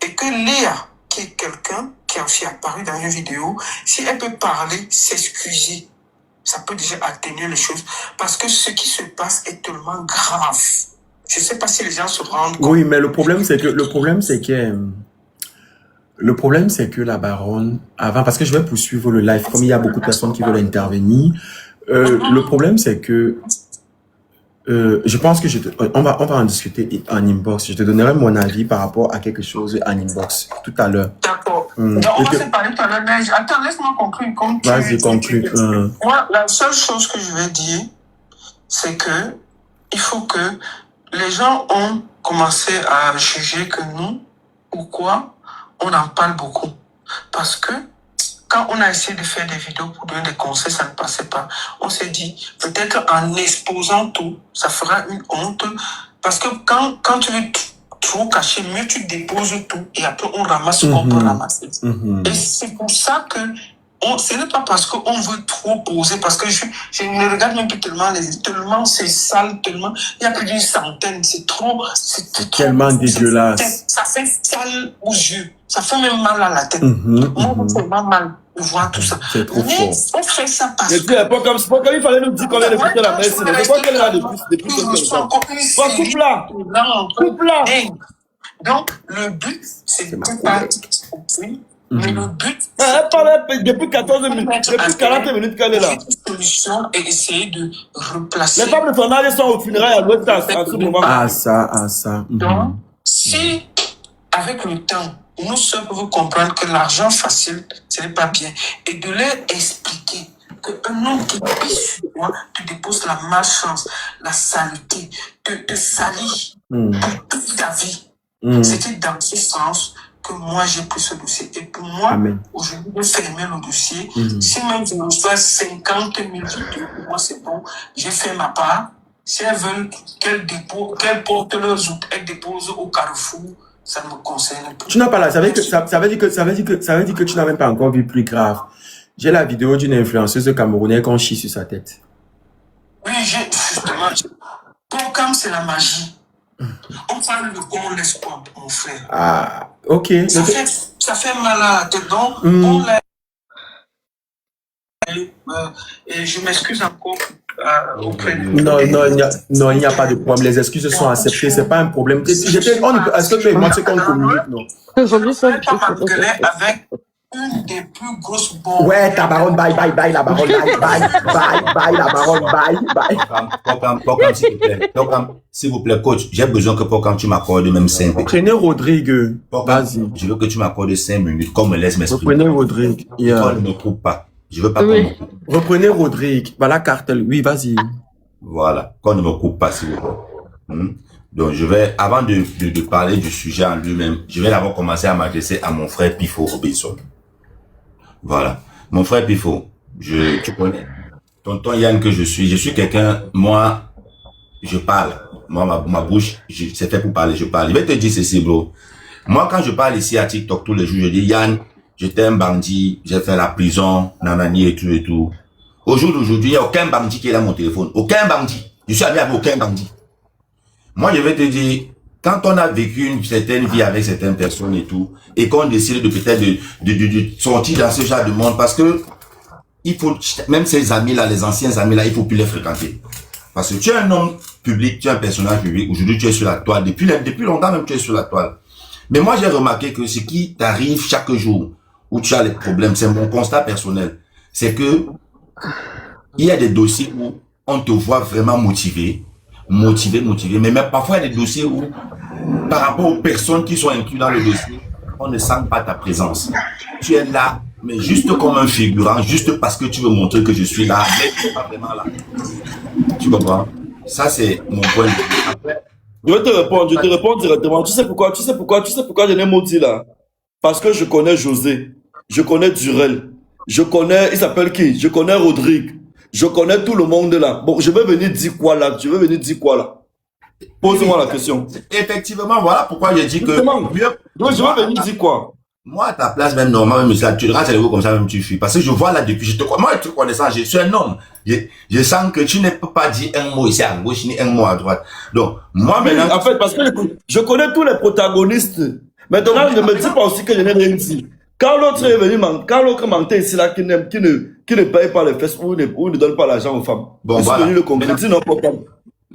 [SPEAKER 7] Et que Léa, qui est quelqu'un qui a aussi apparu dans une vidéo, si elle peut parler, s'excuser, ça peut déjà atténuer les choses. Parce que ce qui se passe est tellement grave. Je ne sais pas si les gens se rendent compte.
[SPEAKER 3] Oui, mais le problème, c'est que la baronne, avant, parce que je vais poursuivre le live, comme il y a beaucoup de personnes qui veulent intervenir, le problème, c'est que je pense que on va en discuter en inbox. Je te donnerai mon avis par rapport à quelque chose en inbox tout à l'heure.
[SPEAKER 7] D'accord. On va se parler tout à l'heure, mais attends, laisse-moi conclure.
[SPEAKER 3] Vas-y, conclue.
[SPEAKER 7] Moi, la seule chose que je vais dire, c'est que il faut que les gens ont commencé à juger que nous, pourquoi on en parle beaucoup. Parce que quand on a essayé de faire des vidéos pour donner des conseils, ça ne passait pas. On s'est dit, peut-être en exposant tout, ça fera une honte. Parce que quand tu veux trop cacher, mieux tu déposes tout. Et après, on ramasse ce qu'on peut ramasser. Et c'est pour ça que ce n'est pas parce qu'on veut trop poser, parce que je ne regarde même plus tellement c'est sale, tellement, il y a plus d'une centaine, c'est
[SPEAKER 3] tellement dégueulasse.
[SPEAKER 7] Ça fait sale aux yeux, ça fait même mal à la tête. Moi, c'est vraiment mal de voir tout ça.
[SPEAKER 3] C'est trop
[SPEAKER 7] Mais
[SPEAKER 3] fort.
[SPEAKER 7] on fait ça parce que...
[SPEAKER 9] C'est pas comme il fallait nous dire combien de fois la messe, c'est quoi qu'elle a de plus coupe là.
[SPEAKER 7] Donc, le but, c'est de pas... Mais le but,
[SPEAKER 9] elle parlait depuis 14 minutes, depuis 40 minutes qu'elle est là.
[SPEAKER 7] La solution est essayer de replacer.
[SPEAKER 9] Les femmes de son âge sont au funérailles à l'ouest à ce moment.
[SPEAKER 3] Ah ça.
[SPEAKER 7] Donc, si, avec le temps, nous seuls pouvons comprendre que l'argent facile, ce n'est pas bien, et de leur expliquer qu'un homme qui pisse sur toi te dépose la malchance, la saleté, te salit pour toute ta vie. C'était dans ce sens que moi j'ai pris ce dossier. Et pour moi, aujourd'hui, de fermer le dossier, si même je reçois 50 000 vidéos, pour moi c'est bon, j'ai fait ma part. Si elles veulent qu'elles portent leurs outils, elles déposent au carrefour, ça ne me concerne plus.
[SPEAKER 3] Tu n'as pas là, ça veut dire que tu n'as même pas encore vu plus grave. J'ai la vidéo d'une influenceuse camerounaise qu'on chie sur sa tête.
[SPEAKER 7] Oui, justement, Pocam, c'est la magie. On parle de quoi, on laisse quoi, mon frère.
[SPEAKER 3] Ah, ok.
[SPEAKER 7] Ça fait mal à la tête, donc on l'a... Et je m'excuse encore auprès de...
[SPEAKER 3] Non, il n'y a pas de problème. Les excuses sont acceptées, c'est pas un problème. Est-ce que tu es qu'on communique, non?
[SPEAKER 7] Je ne vais pas m'engueuler avec une des plus grosses bombes.
[SPEAKER 3] Ouais, ta baronne, bye, la baronne, bye, la baronne, bye.
[SPEAKER 1] Pocam, s'il vous plaît, coach, j'ai besoin que Pocam, tu m'accordes même 5 minutes.
[SPEAKER 3] Prenez Rodrigue.
[SPEAKER 1] Vas-y. Je veux que tu m'accordes 5 minutes, comme me laisse m'exprimer.
[SPEAKER 3] Reprenez Rodrigue.
[SPEAKER 1] Toi, ne me coupe pas. Je veux pas qu'on me coupe.
[SPEAKER 3] Reprenez Rodrigue. Voilà, cartel. Oui, vas-y.
[SPEAKER 1] Voilà. Qu'on ne me coupe pas, s'il vous plaît. Donc, je vais, avant de parler du sujet en lui-même, je vais d'abord commencer à m'adresser à mon frère Pifo Robinson. Voilà. Mon frère Pifo, tu connais. Tonton Yann que je suis quelqu'un, moi, je parle. Moi, ma bouche, c'est fait pour parler, je parle. Je vais te dire ceci, bro. Moi, quand je parle ici à TikTok tous les jours, je dis, Yann, j'étais un bandit, j'ai fait la prison, nanani et tout. Au jour d'aujourd'hui, il n'y a aucun bandit qui est dans mon téléphone. Aucun bandit. Je suis ami avec aucun bandit. Moi, je vais te dire, quand on a vécu une certaine vie avec certaines personnes et tout, et qu'on décide de peut-être de sortir dans ce genre de monde, parce que il faut, même ces amis-là, les anciens amis-là, il faut plus les fréquenter. Parce que tu es un homme public, tu es un personnage public, aujourd'hui tu es sur la toile, depuis longtemps même tu es sur la toile. Mais moi j'ai remarqué que ce qui t'arrive chaque jour, où tu as les problèmes, c'est mon constat personnel, c'est que il y a des dossiers où on te voit vraiment motivé, motivé. Mais même parfois, il y a des dossiers où, par rapport aux personnes qui sont incluses dans le dossier, on ne sent pas ta présence. Tu es là, mais juste comme un figurant, juste parce que tu veux montrer que je suis là, mais tu n'es pas vraiment là. Tu comprends? Ça, c'est mon point de vue. Après,
[SPEAKER 9] je vais te répondre directement. Tu sais pourquoi je n'ai pas dit là? Parce que je connais José, je connais Durel, je connais, il s'appelle qui? Je connais Rodrigue, je connais tout le monde là. Bon, je vais venir dire quoi là? Pose-moi la question.
[SPEAKER 1] Effectivement, voilà pourquoi j'ai dit que...
[SPEAKER 9] Je vais venir dire quoi?
[SPEAKER 1] Moi, à ta place, même normalement, même tu rentres à l'égo comme ça, même tu fuis. Parce que je vois là depuis, moi, tu connais ça, je suis un homme. Je sens que tu ne peux pas dire un mot ici à gauche, ni un mot à droite. Donc, moi, maintenant...
[SPEAKER 9] En fait, parce que je connais tous les protagonistes. Maintenant, ne me dis pas aussi que je n'ai rien dit. Quand l'autre est venu, quand l'autre mentait ici là, qui ne paye pas les fesses ou ne donne pas l'argent aux femmes.
[SPEAKER 1] Bon,
[SPEAKER 9] je suis venu le concrétiser, non, pas.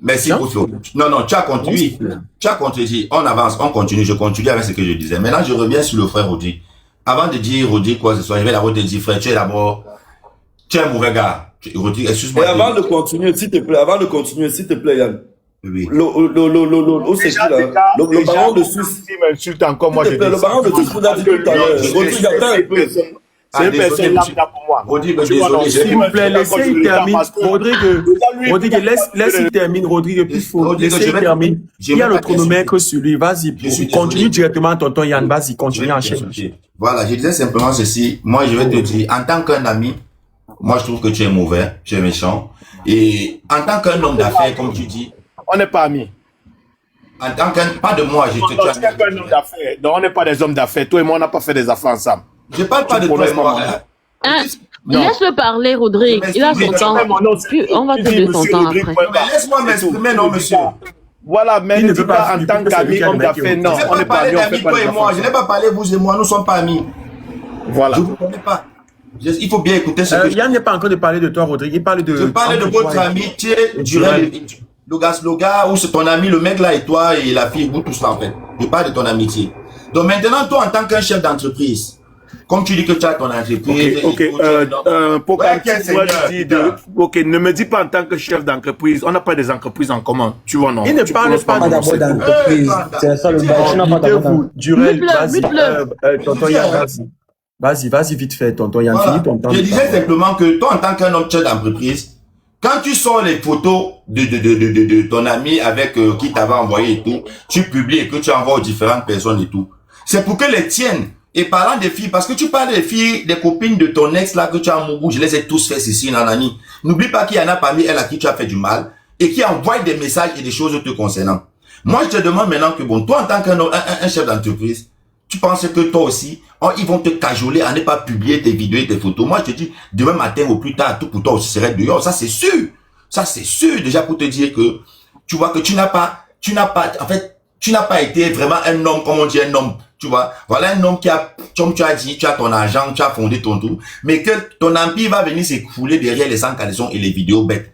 [SPEAKER 1] Merci beaucoup. Non, tu as continué. Tu as continué. On avance, on continue. Je continue avec ce que je disais. Maintenant, je reviens sur le frère Rodrigue. Avant de dire Rodrigue quoi que ce soit, je vais d'abord te dire, frère, tu es un mauvais gars. Rodrigue, excuse-moi.
[SPEAKER 9] Et avant de continuer, s'il te plaît, Yann.
[SPEAKER 1] Oui.
[SPEAKER 9] C'est qui là? Le baron de Suisse.
[SPEAKER 4] Il m'insulte encore, moi, je dis.
[SPEAKER 9] Le baron de Suisse, vous a dit tout à l'heure. Rodrigue, attends un peu.
[SPEAKER 4] C'est une personne lambda pour moi.
[SPEAKER 1] Rodrigue, désolé.
[SPEAKER 3] S'il vous plaît, laissez-il termine. Rodrigue, laisse-il termine. Rodrigue, puis faut laisser-il termine. Il y a le chronomètre sur lui. Vas-y, continue directement, tonton Yann. Vas-y, continue en chaîne.
[SPEAKER 1] Voilà, je disais simplement ceci. Moi, je vais te dire, en tant qu'un ami, moi, je trouve que tu es mauvais, tu es méchant. Et en tant qu'un homme d'affaires, comme tu dis,
[SPEAKER 4] on n'est pas amis.
[SPEAKER 1] En tant qu'un, pas de moi, je te
[SPEAKER 4] dis. Tu n'es pas un homme d'affaires. Non, on n'est pas des hommes d'affaires. Toi et moi, on n'a pas fait des affaires ensemble.
[SPEAKER 1] Je parle pas de toi et moi.
[SPEAKER 2] Laisse-le parler, Rodrigue. Il a son temps. On va te donner son temps après.
[SPEAKER 1] Laisse-moi m'exprimer, non, monsieur.
[SPEAKER 4] Voilà, mais il ne peut pas en tant qu'ami, homme d'affaires. Non, on n'est pas amis.
[SPEAKER 1] Toi et moi. Je n'ai pas parlé vous et moi. Nous ne sommes pas amis.
[SPEAKER 4] Voilà.
[SPEAKER 1] Je ne vous connais pas. Il faut bien écouter ce que
[SPEAKER 3] Yann n'est pas encore de parler de toi, Rodrigue. Il parle de...
[SPEAKER 1] Je parle de votre amitié, le gars, ou c'est ton ami, le mec là et toi et la fille, vous tous là en fait. Je parle de ton amitié. Donc maintenant, toi en tant qu'un chef d'entreprise, comme tu dis que tu as ton entreprise.
[SPEAKER 4] Ok, ne me dis pas en tant que chef d'entreprise, on n'a pas des entreprises en commun, tu vois, non?
[SPEAKER 3] Il ne parle pas d'abord d'entreprise. C'est ça le bail. Durel, vas-y, tonton Yann, vas-y, vite fait, tonton Yann, finis ton temps.
[SPEAKER 1] Je disais simplement que toi, en tant qu'un homme chef d'entreprise, quand tu sors les photos de ton ami avec qui t'avait envoyé et tout, tu publies et que tu envoies aux différentes personnes et tout, c'est pour que les tiennes. Et parlant des filles, parce que tu parles des filles, des copines de ton ex là que tu as en Mougou, je les ai tous fait ici, nanani. N'oublie pas qu'il y en a parmi elles à qui tu as fait du mal et qui envoient des messages et des choses te concernant. Moi, je te demande maintenant que bon, toi en tant qu'un chef d'entreprise, tu penses que toi aussi, ils vont te cajoler à ne pas publier tes vidéos et tes photos. Moi, je te dis, demain matin ou plus tard, tout pour toi aussi serait dehors. Ça, c'est sûr. Ça, c'est sûr. Déjà pour te dire que, tu vois que tu n'as pas été vraiment un homme, comme on dit un homme. Tu vois, voilà un homme qui a, comme tu as dit, tu as ton argent, tu as fondé ton tout, mais que ton empire va venir s'écrouler derrière les sans caleçons et les vidéos bêtes.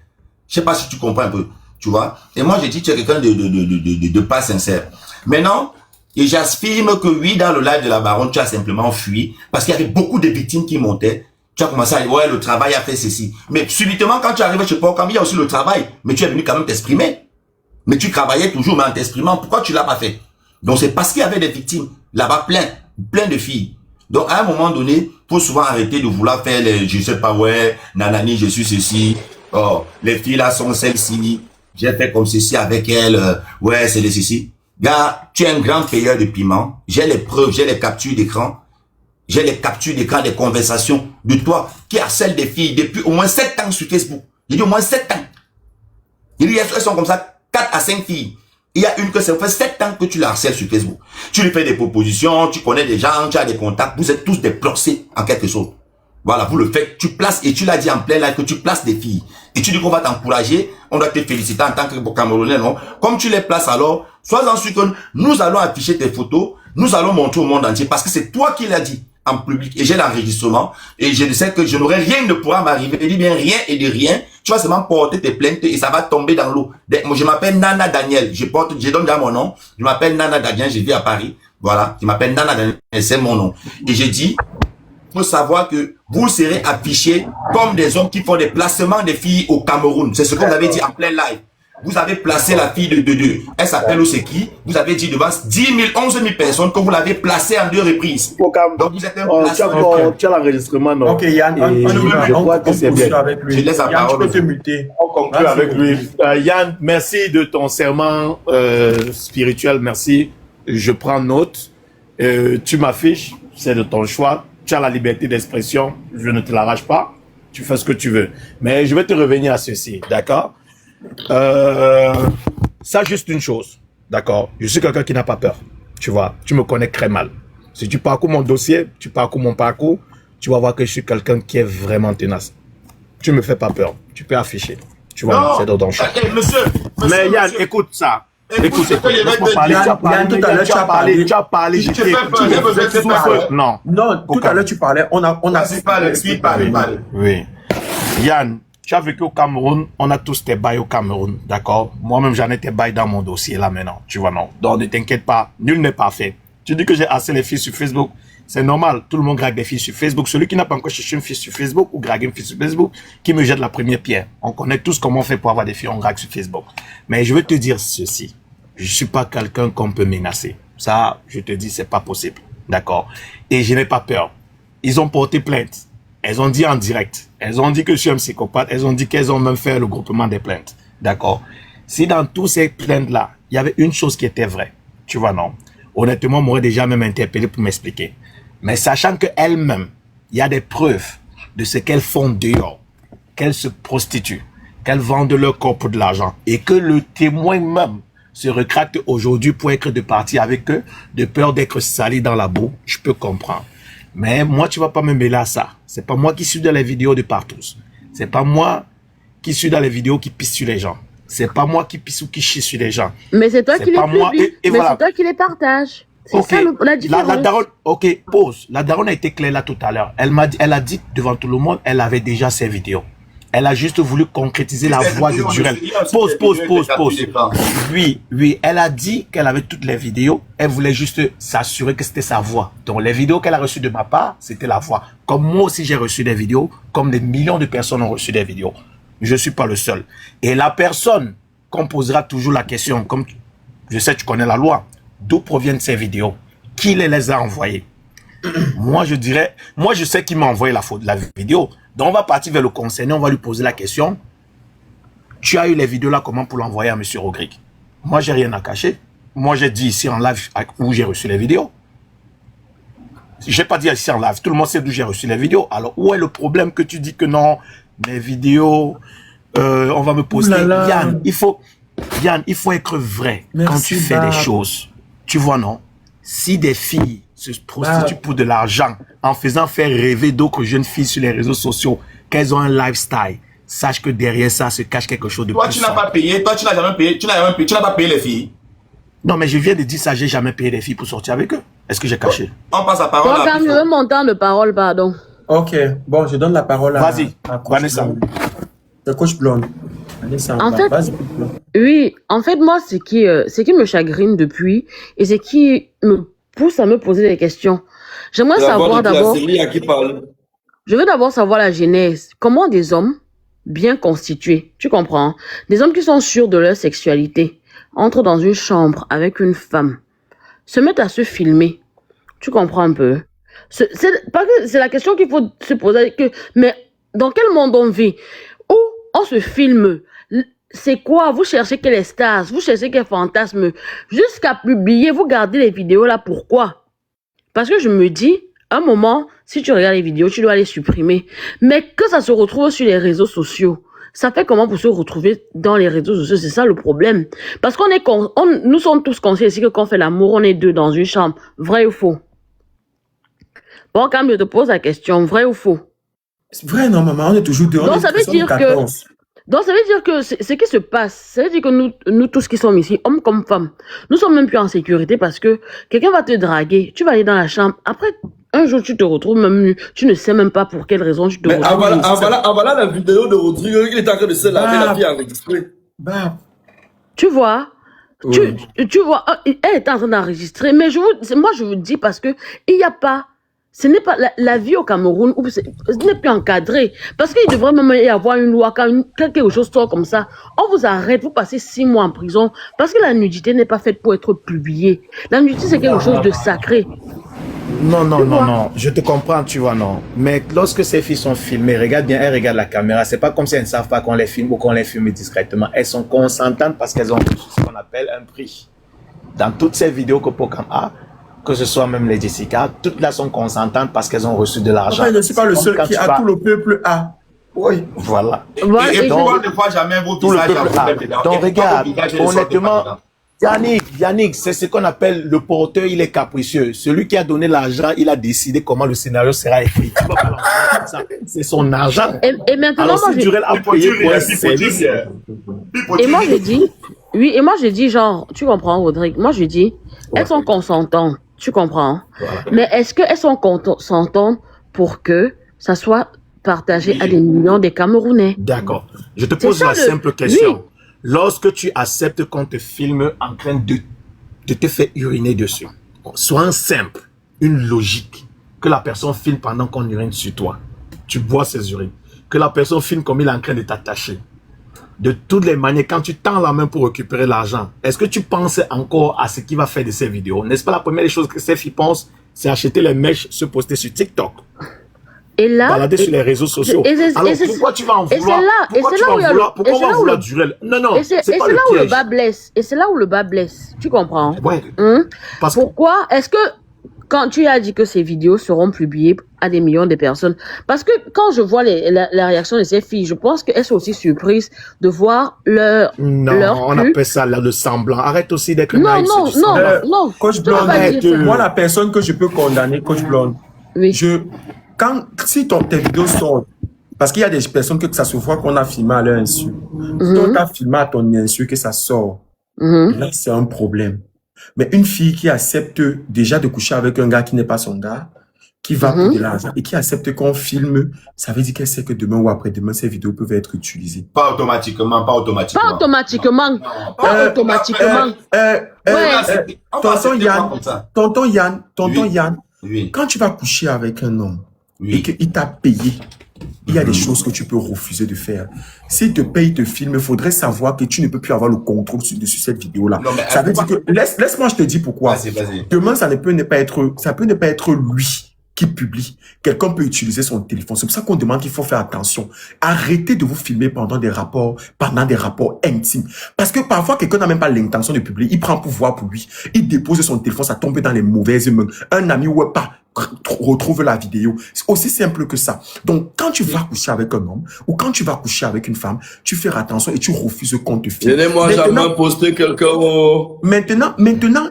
[SPEAKER 1] Je sais pas si tu comprends un peu, tu vois. Et moi, je dis, tu es quelqu'un de pas sincère. Maintenant, et j'affirme que oui, dans le live de la baronne, tu as simplement fui, parce qu'il y avait beaucoup de victimes qui montaient. Tu as commencé à dire, ouais, le travail a fait ceci. Mais subitement, quand tu arrives chez Port, il y a aussi le travail, mais tu es venu quand même t'exprimer. Mais tu travaillais toujours, mais en t'exprimant, pourquoi tu l'as pas fait? Donc c'est parce qu'il y avait des victimes. Là-bas, plein de filles. Donc, à un moment donné, faut souvent arrêter de vouloir faire les, je sais pas, ouais, nanani, je suis ceci. Oh, les filles là sont celles-ci. J'ai fait comme ceci avec elles. Ouais, c'est les ceci. Gars, tu es un grand payeur de piment. J'ai les preuves, j'ai les captures d'écran. J'ai les captures d'écran des conversations de toi qui harcèle des filles depuis au moins 7 ans sur Facebook. J'ai dit au moins 7 ans. Il y a, elles sont comme ça, 4 à 5 filles. Il y a une que ça fait 7 ans que tu la harcèles sur Facebook. Tu lui fais des propositions, tu connais des gens, tu as des contacts, vous êtes tous des procès en quelque chose. Voilà, vous le faites, tu places, et tu l'as dit en plein live que tu places des filles. Et tu dis qu'on va t'encourager, on doit te féliciter en tant que Camerounais, non? Comme tu les places alors, sois-en sûr que nous allons afficher tes photos, nous allons montrer au monde entier, parce que c'est toi qui l'as dit en public, et j'ai l'enregistrement, et je sais que je n'aurai rien ne pourra m'arriver, je dis bien rien et de rien, tu vas seulement porter tes plaintes et ça va tomber dans l'eau. Moi, je m'appelle Nana Daniel, je donne déjà mon nom, je m'appelle Nana Daniel, je vis à Paris, voilà, je m'appelle Nana Daniel, c'est mon nom. Et j'ai dit, faut savoir que vous serez affichés comme des hommes qui font des placements des filles au Cameroun, c'est ce que vous avez dit en plein live. vous avez placé la fille de deux. Elle s'appelle Oseki. Vous avez dit devant 10 000, 11 000 personnes que vous l'avez placée en 2 reprises. Donc vous êtes un placeur.
[SPEAKER 4] Tu as l'enregistrement, non?
[SPEAKER 3] Ok, Yann,
[SPEAKER 4] je crois que c'est bien.
[SPEAKER 3] Avec lui.
[SPEAKER 1] Je laisse la
[SPEAKER 3] Yann, tu
[SPEAKER 1] parole.
[SPEAKER 3] peux te muter.
[SPEAKER 4] On conclut avec lui. Yann, merci de ton serment spirituel. Merci. Je prends note. Tu m'affiches. C'est de ton choix. Tu as la liberté d'expression. Je ne te l'arrache pas. Tu fais ce que tu veux. Mais je vais te revenir à ceci. D'accord? Ça, juste une chose. D'accord? Je suis quelqu'un qui n'a pas peur. Tu vois? Tu me connais très mal. Si tu parcours mon dossier, tu parcours mon parcours, tu vas voir que je suis quelqu'un qui est vraiment tenace. Tu me fais pas peur. Tu peux afficher. Tu vois, c'est dans ton choix.
[SPEAKER 1] Monsieur,
[SPEAKER 4] mais Yann, écoute ça. Écoute, laisse-moi parler. Tu as parlé.
[SPEAKER 1] Tu fais peur.
[SPEAKER 4] Non.
[SPEAKER 3] Non, tout à l'heure, tu parlais. On a
[SPEAKER 1] parlé.
[SPEAKER 4] Oui. Yann, tu as vécu au Cameroun. On a tous tes bails au Cameroun. D'accord? Moi-même, j'en ai tes bails dans mon dossier là maintenant. Tu vois, non? Donc, ne t'inquiète pas. Nul n'est parfait. Tu dis que j'ai assez les filles sur Facebook. C'est normal. Tout le monde drague des filles sur Facebook. Celui qui n'a pas encore cherché une fille sur Facebook ou dragué une fille sur Facebook, qui me jette la première pierre. On connaît tous comment on fait pour avoir des filles, on drague sur Facebook. Mais je vais te dire ceci. Je suis pas quelqu'un qu'on peut menacer. Ça, je te dis, c'est pas possible. D'accord? Et je n'ai pas peur. Ils ont porté plainte. Elles ont dit en direct. Elles ont dit que je suis un psychopathe. Elles ont dit qu'elles ont même fait le groupement des plaintes. D'accord? Si dans toutes ces plaintes-là, il y avait une chose qui était vraie. Tu vois, non? Honnêtement, on m'aurait déjà même interpellé pour m'expliquer. Mais sachant qu'elles-mêmes, il y a des preuves de ce qu'elles font dehors, qu'elles se prostituent, qu'elles vendent leur corps pour de l'argent, et que le témoin même se rétracte aujourd'hui pour être de partir avec eux, de peur d'être sali dans la boue, je peux comprendre. Mais moi, tu vas pas me mêler à ça. C'est pas moi qui suis dans les vidéos de partout. C'est pas moi qui suis dans les vidéos qui pisse sur les gens. C'est pas moi qui pisse ou qui chie sur les gens.
[SPEAKER 2] Mais c'est toi qui les publies. Mais
[SPEAKER 4] voilà.
[SPEAKER 2] c'est toi qui les partages. C'est
[SPEAKER 4] okay.
[SPEAKER 2] ça la différence.
[SPEAKER 4] La daronne, ok, pause. La daronne a été claire là tout à l'heure. Elle a dit devant tout le monde, elle avait déjà ses vidéos. Elle a juste voulu concrétiser la voix de Durel. Pause. Oui, elle a dit qu'elle avait toutes les vidéos. Elle voulait juste s'assurer que c'était sa voix. Donc les vidéos qu'elle a reçues de ma part, c'était la voix. Comme moi aussi j'ai reçu des vidéos, comme des millions de personnes ont reçu des vidéos. Je ne suis pas le seul. Et la personne qu'on posera toujours la question, comme je sais tu connais la loi, d'où proviennent ces vidéos? Qui les a envoyées? Moi, je sais qui m'a envoyé la vidéo. Donc, on va partir vers le concerné, on va lui poser la question. Tu as eu les vidéos là, comment pour l'envoyer à M. Rodrigue? Moi, j'ai rien à cacher. Moi, j'ai dit ici en live où j'ai reçu les vidéos. Je n'ai pas dit ici en live. Tout le monde sait d'où j'ai reçu les vidéos. Alors, où est le problème que tu dis que non, mes vidéos, on va me poster? Yann, il faut être vrai. Merci, quand tu fais des choses. Tu vois, non? Si des filles se prostituent pour de l'argent en faisant faire rêver d'autres jeunes filles sur les réseaux sociaux qu'elles ont un lifestyle, sache que derrière ça se cache quelque chose de plus.
[SPEAKER 1] Toi, tu n'as pas payé, tu n'as jamais payé, tu n'as pas payé les filles.
[SPEAKER 4] Non, mais je viens de dire ça, j'ai jamais payé les filles pour sortir avec eux. Est-ce que j'ai caché?
[SPEAKER 1] On passe la parole
[SPEAKER 2] à... je veux mon temps de parole, pardon.
[SPEAKER 3] Ok, bon, je donne la parole à...
[SPEAKER 4] Vas-y, Vanessa.
[SPEAKER 3] Le coach blonde.
[SPEAKER 2] En fait, oui, en fait, moi, ce qui me chagrine depuis et ce qui me pousse à me poser des questions. J'aimerais savoir d'abord. Je veux d'abord savoir la genèse. Comment des hommes bien constitués, tu comprends, des hommes qui sont sûrs de leur sexualité, entrent dans une chambre avec une femme, se mettent à se filmer. Tu comprends un peu? C'est la question qu'il faut se poser. Mais dans quel monde on vit? Où on se filme? C'est quoi? Vous cherchez quel extase? Vous cherchez quel fantasme? Jusqu'à publier, vous gardez les vidéos là, pourquoi? Parce que je me dis, à un moment, si tu regardes les vidéos, tu dois les supprimer. Mais que ça se retrouve sur les réseaux sociaux, ça fait comment pour se retrouver dans les réseaux sociaux? C'est ça le problème. Parce nous sommes tous conscients ici que quand on fait l'amour, on est deux dans une chambre. Vrai ou faux? Bon, quand même, je te pose la question, vrai ou faux?
[SPEAKER 3] C'est vrai, non, maman, on est toujours deux.
[SPEAKER 2] Donc, ça veut dire que ce qui se passe, ça veut dire que nous tous qui sommes ici, hommes comme femmes, nous sommes même plus en sécurité parce que quelqu'un va te draguer, tu vas aller dans la chambre, après, un jour, tu te retrouves même nu, tu ne sais même pas pour quelle raison tu te retrouves.
[SPEAKER 9] Voilà la vidéo de Rodrigue, il est en train de se laver la fille enregistrée.
[SPEAKER 2] Tu vois, tu vois, elle est en train d'enregistrer, mais moi, je vous dis parce que il n'y a pas Ce n'est pas la vie au Cameroun où ce n'est plus encadré. Parce qu'il devrait même y avoir une loi quand quelque chose sort comme ça. On vous arrête, vous passez 6 mois en prison parce que la nudité n'est pas faite pour être publiée. La nudité, c'est quelque chose de sacré.
[SPEAKER 4] Non, je te comprends, tu vois, non. Mais lorsque ces filles sont filmées, regarde bien, elles regardent la caméra. C'est pas comme si elles ne savent pas qu'on les filme ou qu'on les filme discrètement. Elles sont consentantes parce qu'elles ont reçu ce qu'on appelle un prix. Dans toutes ces vidéos que Pokam a, que ce soit même les Jessica, toutes là sont consentantes parce qu'elles ont reçu de l'argent.
[SPEAKER 3] Je ne suis pas le seul qui a, tout le peuple a. Oui.
[SPEAKER 4] Voilà.
[SPEAKER 1] Et pourquoi ne pas jamais vos visages
[SPEAKER 4] donc regarde, honnêtement, Yannick, c'est ce qu'on appelle le porteur, il est capricieux. Celui qui a donné l'argent, il a décidé comment le scénario sera écrit. C'est son argent.
[SPEAKER 2] Et maintenant,
[SPEAKER 4] alors, si Durel a payé pour un service.
[SPEAKER 2] Et moi, je dis, oui, et moi, je dis, genre, tu comprends, Rodrigue, moi, je dis, elles sont consentantes, tu comprends. Voilà. Mais est-ce qu'elles sont consentantes pour que ça soit partagé à des millions de Camerounais?
[SPEAKER 4] D'accord. Je te pose la simple question. Oui. Lorsque tu acceptes qu'on te filme en train de te faire uriner dessus, sois un simple, une logique, que la personne filme pendant qu'on urine sur toi, tu bois ses urines, que la personne filme comme il est en train de t'attacher. De toutes les manières, quand tu tends la main pour récupérer l'argent, est-ce que tu penses encore à ce qu'il va faire de ces vidéos? N'est-ce pas la première des choses que ces filles pensent, c'est acheter les mèches, se poster sur TikTok?
[SPEAKER 2] Et là,
[SPEAKER 4] balader sur les réseaux sociaux. Alors pourquoi tu vas en vouloir? Pourquoi on va vouloir Durel? Non, c'est pas le piège.
[SPEAKER 2] Où le bas blesse. Et c'est là où le bas blesse. Tu comprends?
[SPEAKER 4] Ouais.
[SPEAKER 2] Pourquoi est-ce que quand tu as dit que ces vidéos seront publiées à des millions de personnes, parce que quand je vois la réaction de ces filles, je pense qu'elles sont aussi surprises de voir leur
[SPEAKER 4] on appelle ça le semblant. Arrête aussi d'être
[SPEAKER 2] naïf. Non.
[SPEAKER 3] Coach Blonde, moi la personne que je peux condamner, Coach Blonde, oui. Si tes vidéos sortent, parce qu'il y a des personnes que ça se voit qu'on a filmé à leur insu. Quand tu as filmé à ton insu que ça sort, là c'est un problème. Mais une fille qui accepte déjà de coucher avec un gars qui n'est pas son gars, qui va pour de l'argent et qui accepte qu'on filme, ça veut dire qu'elle sait que demain ou après-demain, ces vidéos peuvent être utilisées.
[SPEAKER 1] Pas automatiquement.
[SPEAKER 3] Tonton Yann, oui. Quand tu vas coucher avec un homme, et qu'il t'a payé, il y a des choses que tu peux refuser de faire. S'il te paye, te filme, il faudrait savoir que tu ne peux plus avoir le contrôle sur cette vidéo-là. Ça veut dire que, laisse-moi, je te dis pourquoi.
[SPEAKER 1] Vas-y.
[SPEAKER 3] Demain, ça peut ne pas être lui qui publie. Quelqu'un peut utiliser son téléphone. C'est pour ça qu'on demande qu'il faut faire attention. Arrêtez de vous filmer pendant des rapports intimes. Parce que parfois, quelqu'un n'a même pas l'intention de publier. Il prend pouvoir pour lui. Il dépose son téléphone, ça tombe dans les mauvaises mains. Un ami ou pas retrouve la vidéo. C'est aussi simple que ça. Donc, quand tu vas coucher avec un homme ou quand tu vas coucher avec une femme, tu fais attention et tu refuses qu'on te filme.
[SPEAKER 9] Moi jamais posté quelqu'un.
[SPEAKER 3] Maintenant,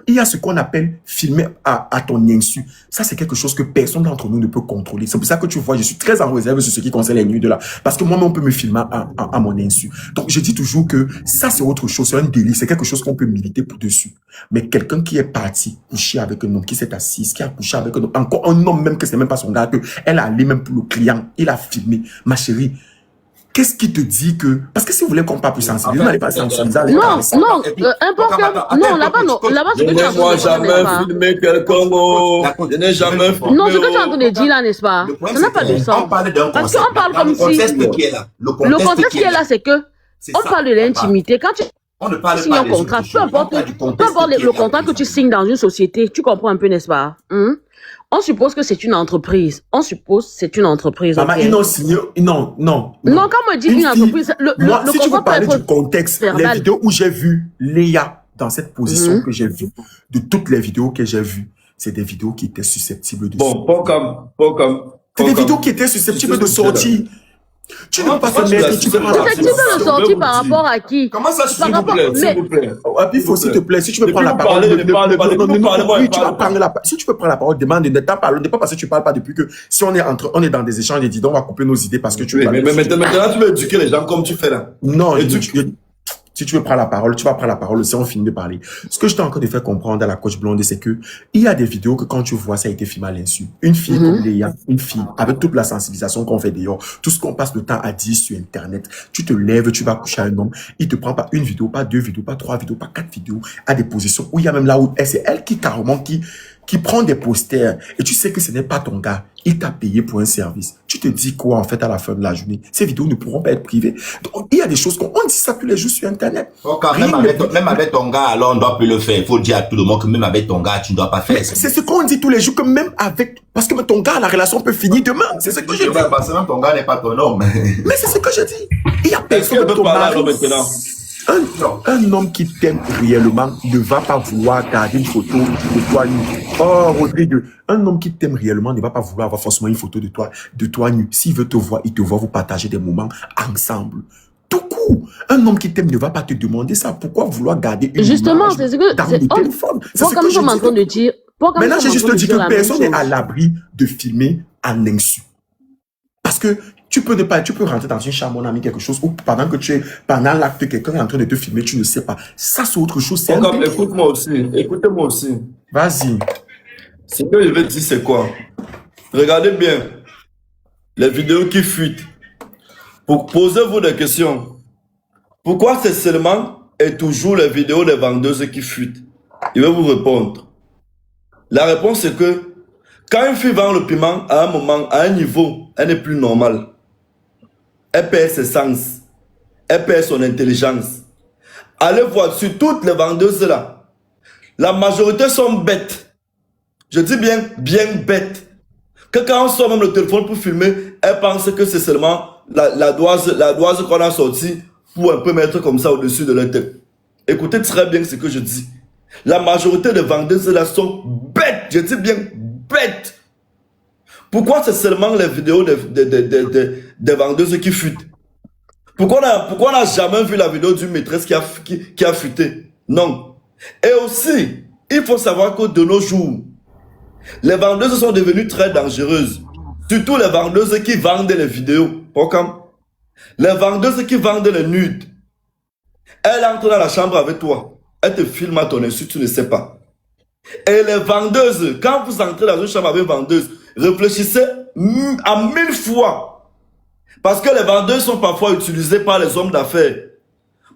[SPEAKER 3] il y a ce qu'on appelle filmer à ton insu. Ça, c'est quelque chose que personne d'entre nous ne peut contrôler. C'est pour ça que tu vois, je suis très en réserve sur ce qui concerne les nuits de là. Parce que moi-même, on peut me filmer à mon insu. Donc, je dis toujours que ça, c'est autre chose. C'est un délit. C'est quelque chose qu'on peut militer pour dessus. Mais quelqu'un qui est parti coucher avec un homme, qui s'est assis, qui a couché avec un homme, encore un homme même que c'est même pas son gars, que elle a allé même pour le client, il a filmé. Ma chérie, qu'est-ce qui te dit que... Parce que si vous voulez qu'on parle plus sensibiliser, vous n'allez pas sensibiliser.
[SPEAKER 2] Non, là-bas, ce que tu as
[SPEAKER 9] moi jamais filmé quelqu'un. Je n'ai jamais filmé.
[SPEAKER 2] Non, ce que tu es en train de dire là, n'est-ce pas? Ça n'a pas de sens. Parce qu'on parle comme si... Le contexte qui est là, c'est que on parle de l'intimité. Quand tu signes un contrat, peu importe le contrat que tu signes dans une société, tu comprends un peu, n'est-ce pas? On suppose que c'est une entreprise.
[SPEAKER 3] Maman, ils n'ont signé... Non.
[SPEAKER 2] Non, quand on me dit une entreprise,
[SPEAKER 3] moi, si tu veux parler du contexte, les vidéos où j'ai vu Léa dans cette position que j'ai vue, de toutes les vidéos que j'ai vues, c'est des vidéos qui étaient susceptibles de sortir.
[SPEAKER 9] Pas comme.
[SPEAKER 3] C'est des vidéos qui étaient susceptibles de sortir. Tu ne peux pas te mettre, tu peux pas
[SPEAKER 2] susceptible de sortir par rapport à qui?
[SPEAKER 9] Comment ça, s'il vous plaît?
[SPEAKER 3] Il faut, s'il te plaît, si tu veux prendre la parole, si tu peux prendre la parole, demande de ta parole, pas parce que tu parles pas depuis que, si on est dans des échanges et dis, on va couper nos idées parce que tu
[SPEAKER 9] parles. Mais maintenant, tu veux éduquer les gens comme tu fais là.
[SPEAKER 3] Non, si tu veux prendre la parole, tu vas prendre la parole si on finit de parler. Ce que je t'ai encore de faire comprendre à la coach blonde, c'est que il y a des vidéos que quand tu vois, ça a été filmé à l'insu. Une fille comme Léa, une fille, avec toute la sensibilisation qu'on fait dehors, tout ce qu'on passe le temps à dire sur Internet, tu te lèves, tu vas coucher à un homme, il te prend pas une vidéo, pas deux vidéos, pas trois vidéos, pas quatre vidéos, à des positions où il y a même là où c'est elle qui carrément qui prend des posters et tu sais que ce n'est pas ton gars, il t'a payé pour un service. Tu te dis quoi en fait à la fin de la journée? Ces vidéos ne pourront pas être privées. Donc, il y a des choses on dit ça tous les jours sur Internet.
[SPEAKER 1] Même avec ton gars, alors on ne doit plus le faire. Il faut dire à tout le monde que même avec ton gars, tu ne dois pas faire.
[SPEAKER 3] C'est ce qu'on dit tous les jours, que même avec... Parce que ton gars, la relation peut finir demain. C'est ce que je dis.
[SPEAKER 1] Parce que même ton gars n'est pas ton homme.
[SPEAKER 3] Mais c'est ce que je dis. Il y a personne
[SPEAKER 9] qui peut parler maintenant.
[SPEAKER 3] Un homme qui t'aime réellement ne va pas vouloir garder une photo de toi nu. Oh, Rodrigue, un homme qui t'aime réellement ne va pas vouloir avoir forcément une photo de toi nu. S'il veut te voir, il te voit, vous partager des moments ensemble. Tout court. Un homme qui t'aime ne va pas te demander ça. Pourquoi vouloir garder une
[SPEAKER 2] justement,
[SPEAKER 3] image
[SPEAKER 2] c'est ce que
[SPEAKER 3] dans le téléphone?
[SPEAKER 2] C'est ce que je suis en train de dire.
[SPEAKER 3] Maintenant, j'ai juste dit que personne n'est à l'abri de filmer en insu. Parce que tu peux rentrer dans une chambre, mon ami, quelque chose, ou pendant l'acte, quelqu'un est en train de te filmer, tu ne sais pas. Ça, c'est autre chose.
[SPEAKER 9] Écoute-moi aussi. Écoutez-moi aussi.
[SPEAKER 3] Vas-y.
[SPEAKER 9] Ce que je veux dire, c'est quoi? Regardez bien. Les vidéos qui fuitent. Posez-vous des questions. Pourquoi c'est seulement et toujours les vidéos des vendeuses qui fuitent? Je vais vous répondre. La réponse c'est que quand une fille vend le piment, à un moment, à un niveau, elle n'est plus normale. Elle perd ses sens. Elle perd son intelligence. Allez voir sur toutes les vendeuses là. La majorité sont bêtes. Je dis bien bêtes. Que quand on sort même le téléphone pour filmer, elles pensent que c'est seulement la doise qu'on a sortie pour un peu mettre comme ça au-dessus de leur tête. Écoutez très bien ce que je dis. La majorité des vendeuses là sont bêtes. Je dis bien bêtes. Pourquoi c'est seulement les vidéos des vendeuses qui fuitent? Pourquoi on n'a jamais vu la vidéo d'une maîtresse qui a fuité? Non. Et aussi, il faut savoir que de nos jours, les vendeuses sont devenues très dangereuses. Surtout les vendeuses qui vendent les vidéos. Pourquoi? Les vendeuses qui vendent les nudes. Elle entre dans la chambre avec toi. Elle te filme à ton insu, tu ne sais pas. Et les vendeuses, quand vous entrez dans une chambre avec une vendeuse, réfléchissez à 1000 fois. Parce que les vendeuses sont parfois utilisées par les hommes d'affaires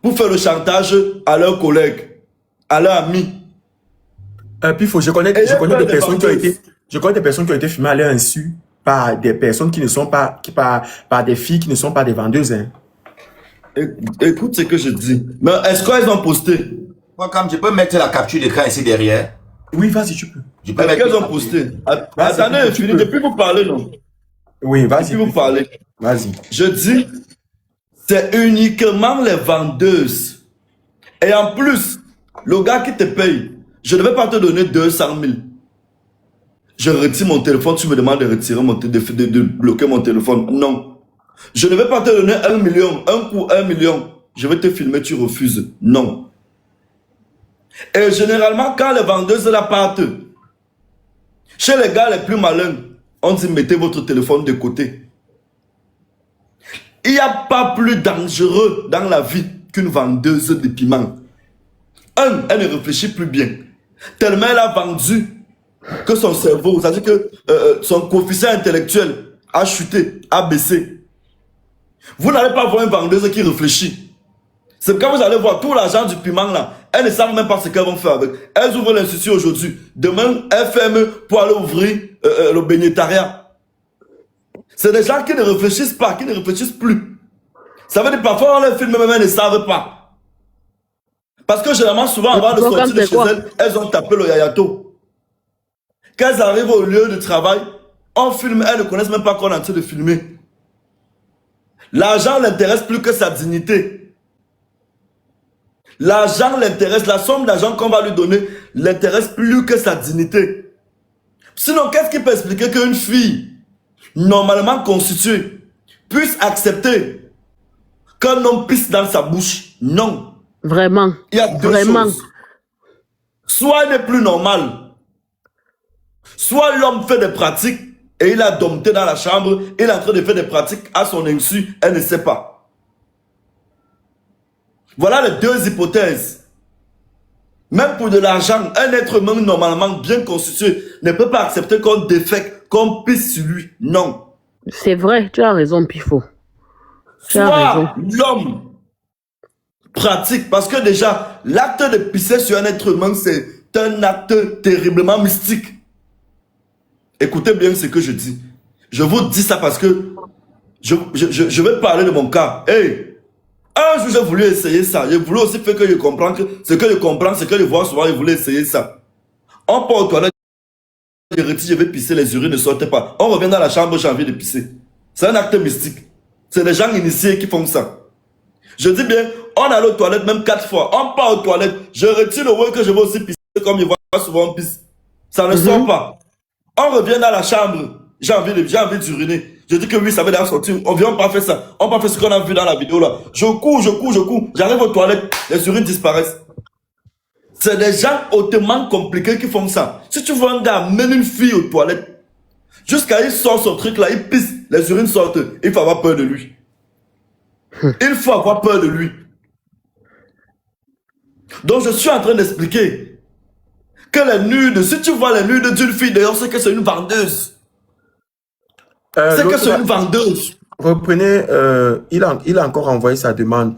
[SPEAKER 9] pour faire le chantage à leurs collègues, à leurs amis.
[SPEAKER 3] Pifo, je connais des personnes qui ont été filmées à leur insu par des personnes qui ne sont pas, par des filles qui ne sont pas des vendeuses. Hein.
[SPEAKER 9] Écoute ce que je dis. Mais est-ce qu'elles ont posté?
[SPEAKER 1] Moi, comme je peux mettre la capture d'écran ici derrière.
[SPEAKER 3] Oui, vas-y, tu peux.
[SPEAKER 9] Est-ce qu'elles ont posté? Attendez, fini. Depuis vous parlez, non?
[SPEAKER 3] Oui, vas-y.
[SPEAKER 9] Depuis vous parlez.
[SPEAKER 3] Vas-y.
[SPEAKER 9] Je dis, c'est uniquement les vendeuses. Et en plus, le gars qui te paye, je ne vais pas te donner 200 000. Je retire mon téléphone, tu me demandes de retirer de bloquer mon téléphone. Non. Je ne vais pas te donner 1 million, un coup 1 million. Je vais te filmer, tu refuses. Non. Et généralement, quand les vendeuses la partent, chez les gars les plus malins, on dit mettez votre téléphone de côté. Il n'y a pas plus dangereux dans la vie qu'une vendeuse de piment. Elle ne réfléchit plus bien. Tellement elle a vendu que son cerveau, c'est-à-dire que son coefficient intellectuel a chuté, a baissé. Vous n'allez pas voir une vendeuse qui réfléchit. C'est quand vous allez voir tout l'argent du piment là, elles ne savent même pas ce qu'elles vont faire avec. Elles ouvrent l'institut aujourd'hui. Demain, elles ferment pour aller ouvrir le bénétariat. C'est des gens qui ne réfléchissent pas, qui ne réfléchissent plus. Ça veut dire parfois on les filme même elles ne savent pas. Parce que généralement, souvent, avant de sortir de chez elles ont tapé le yayato. Quand elles arrivent au lieu de travail, on filme, elles ne connaissent même pas qu'on est en train de filmer. L'argent l'intéresse plus que sa dignité. L'argent l'intéresse, la somme d'argent qu'on va lui donner l'intéresse plus que sa dignité. Sinon, qu'est-ce qui peut expliquer qu'une fille normalement constituée puisse accepter qu'un homme pisse dans sa bouche? Non.
[SPEAKER 2] Vraiment.
[SPEAKER 9] Il y a deux choses. Soit elle n'est plus normale, soit l'homme fait des pratiques et il a dompté dans la chambre, il est en train de faire des pratiques à son insu, elle ne sait pas. Voilà les deux hypothèses. Même pour de l'argent, un être humain normalement bien constitué ne peut pas accepter qu'on défèque, qu'on pisse sur lui. Non.
[SPEAKER 2] C'est vrai, tu as raison, Pifo.
[SPEAKER 9] Soit l'homme pratique, parce que déjà, l'acte de pisser sur un être humain, c'est un acte terriblement mystique. Écoutez bien ce que je dis. Je vous dis ça parce que je vais parler de mon cas. Hey, un jour, j'ai voulu essayer ça. J'ai voulu aussi faire que je comprends que ce que je comprends, ce que je vois souvent, je voulais essayer ça. On part aux toilettes, je vais pisser, les urines ne sortent pas. On revient dans la chambre, j'ai envie de pisser. C'est un acte mystique. C'est les gens initiés qui font ça. Je dis bien, on allait aux toilettes même 4 fois. On part aux toilettes, je retire le word que je vais aussi pisser comme je vois souvent on pisse. Ça ne sort pas. On revient dans la chambre, j'ai envie d'uriner. Je dis que oui, ça va déjà sortir. On vient pas faire ça. On va faire ce qu'on a vu dans la vidéo là. Je cours. J'arrive aux toilettes, les urines disparaissent. C'est des gens hautement compliqués qui font ça. Si tu vois un gars amener une fille aux toilettes, jusqu'à il sort son truc là, il pisse, les urines sortent, il faut avoir peur de lui. Il faut avoir peur de lui. Donc je suis en train d'expliquer que les nudes, si tu vois les nudes d'une fille d'ailleurs, c'est que c'est une vendeuse. C'est que c'est une vendeuse.
[SPEAKER 3] Reprenez, il a encore envoyé sa demande.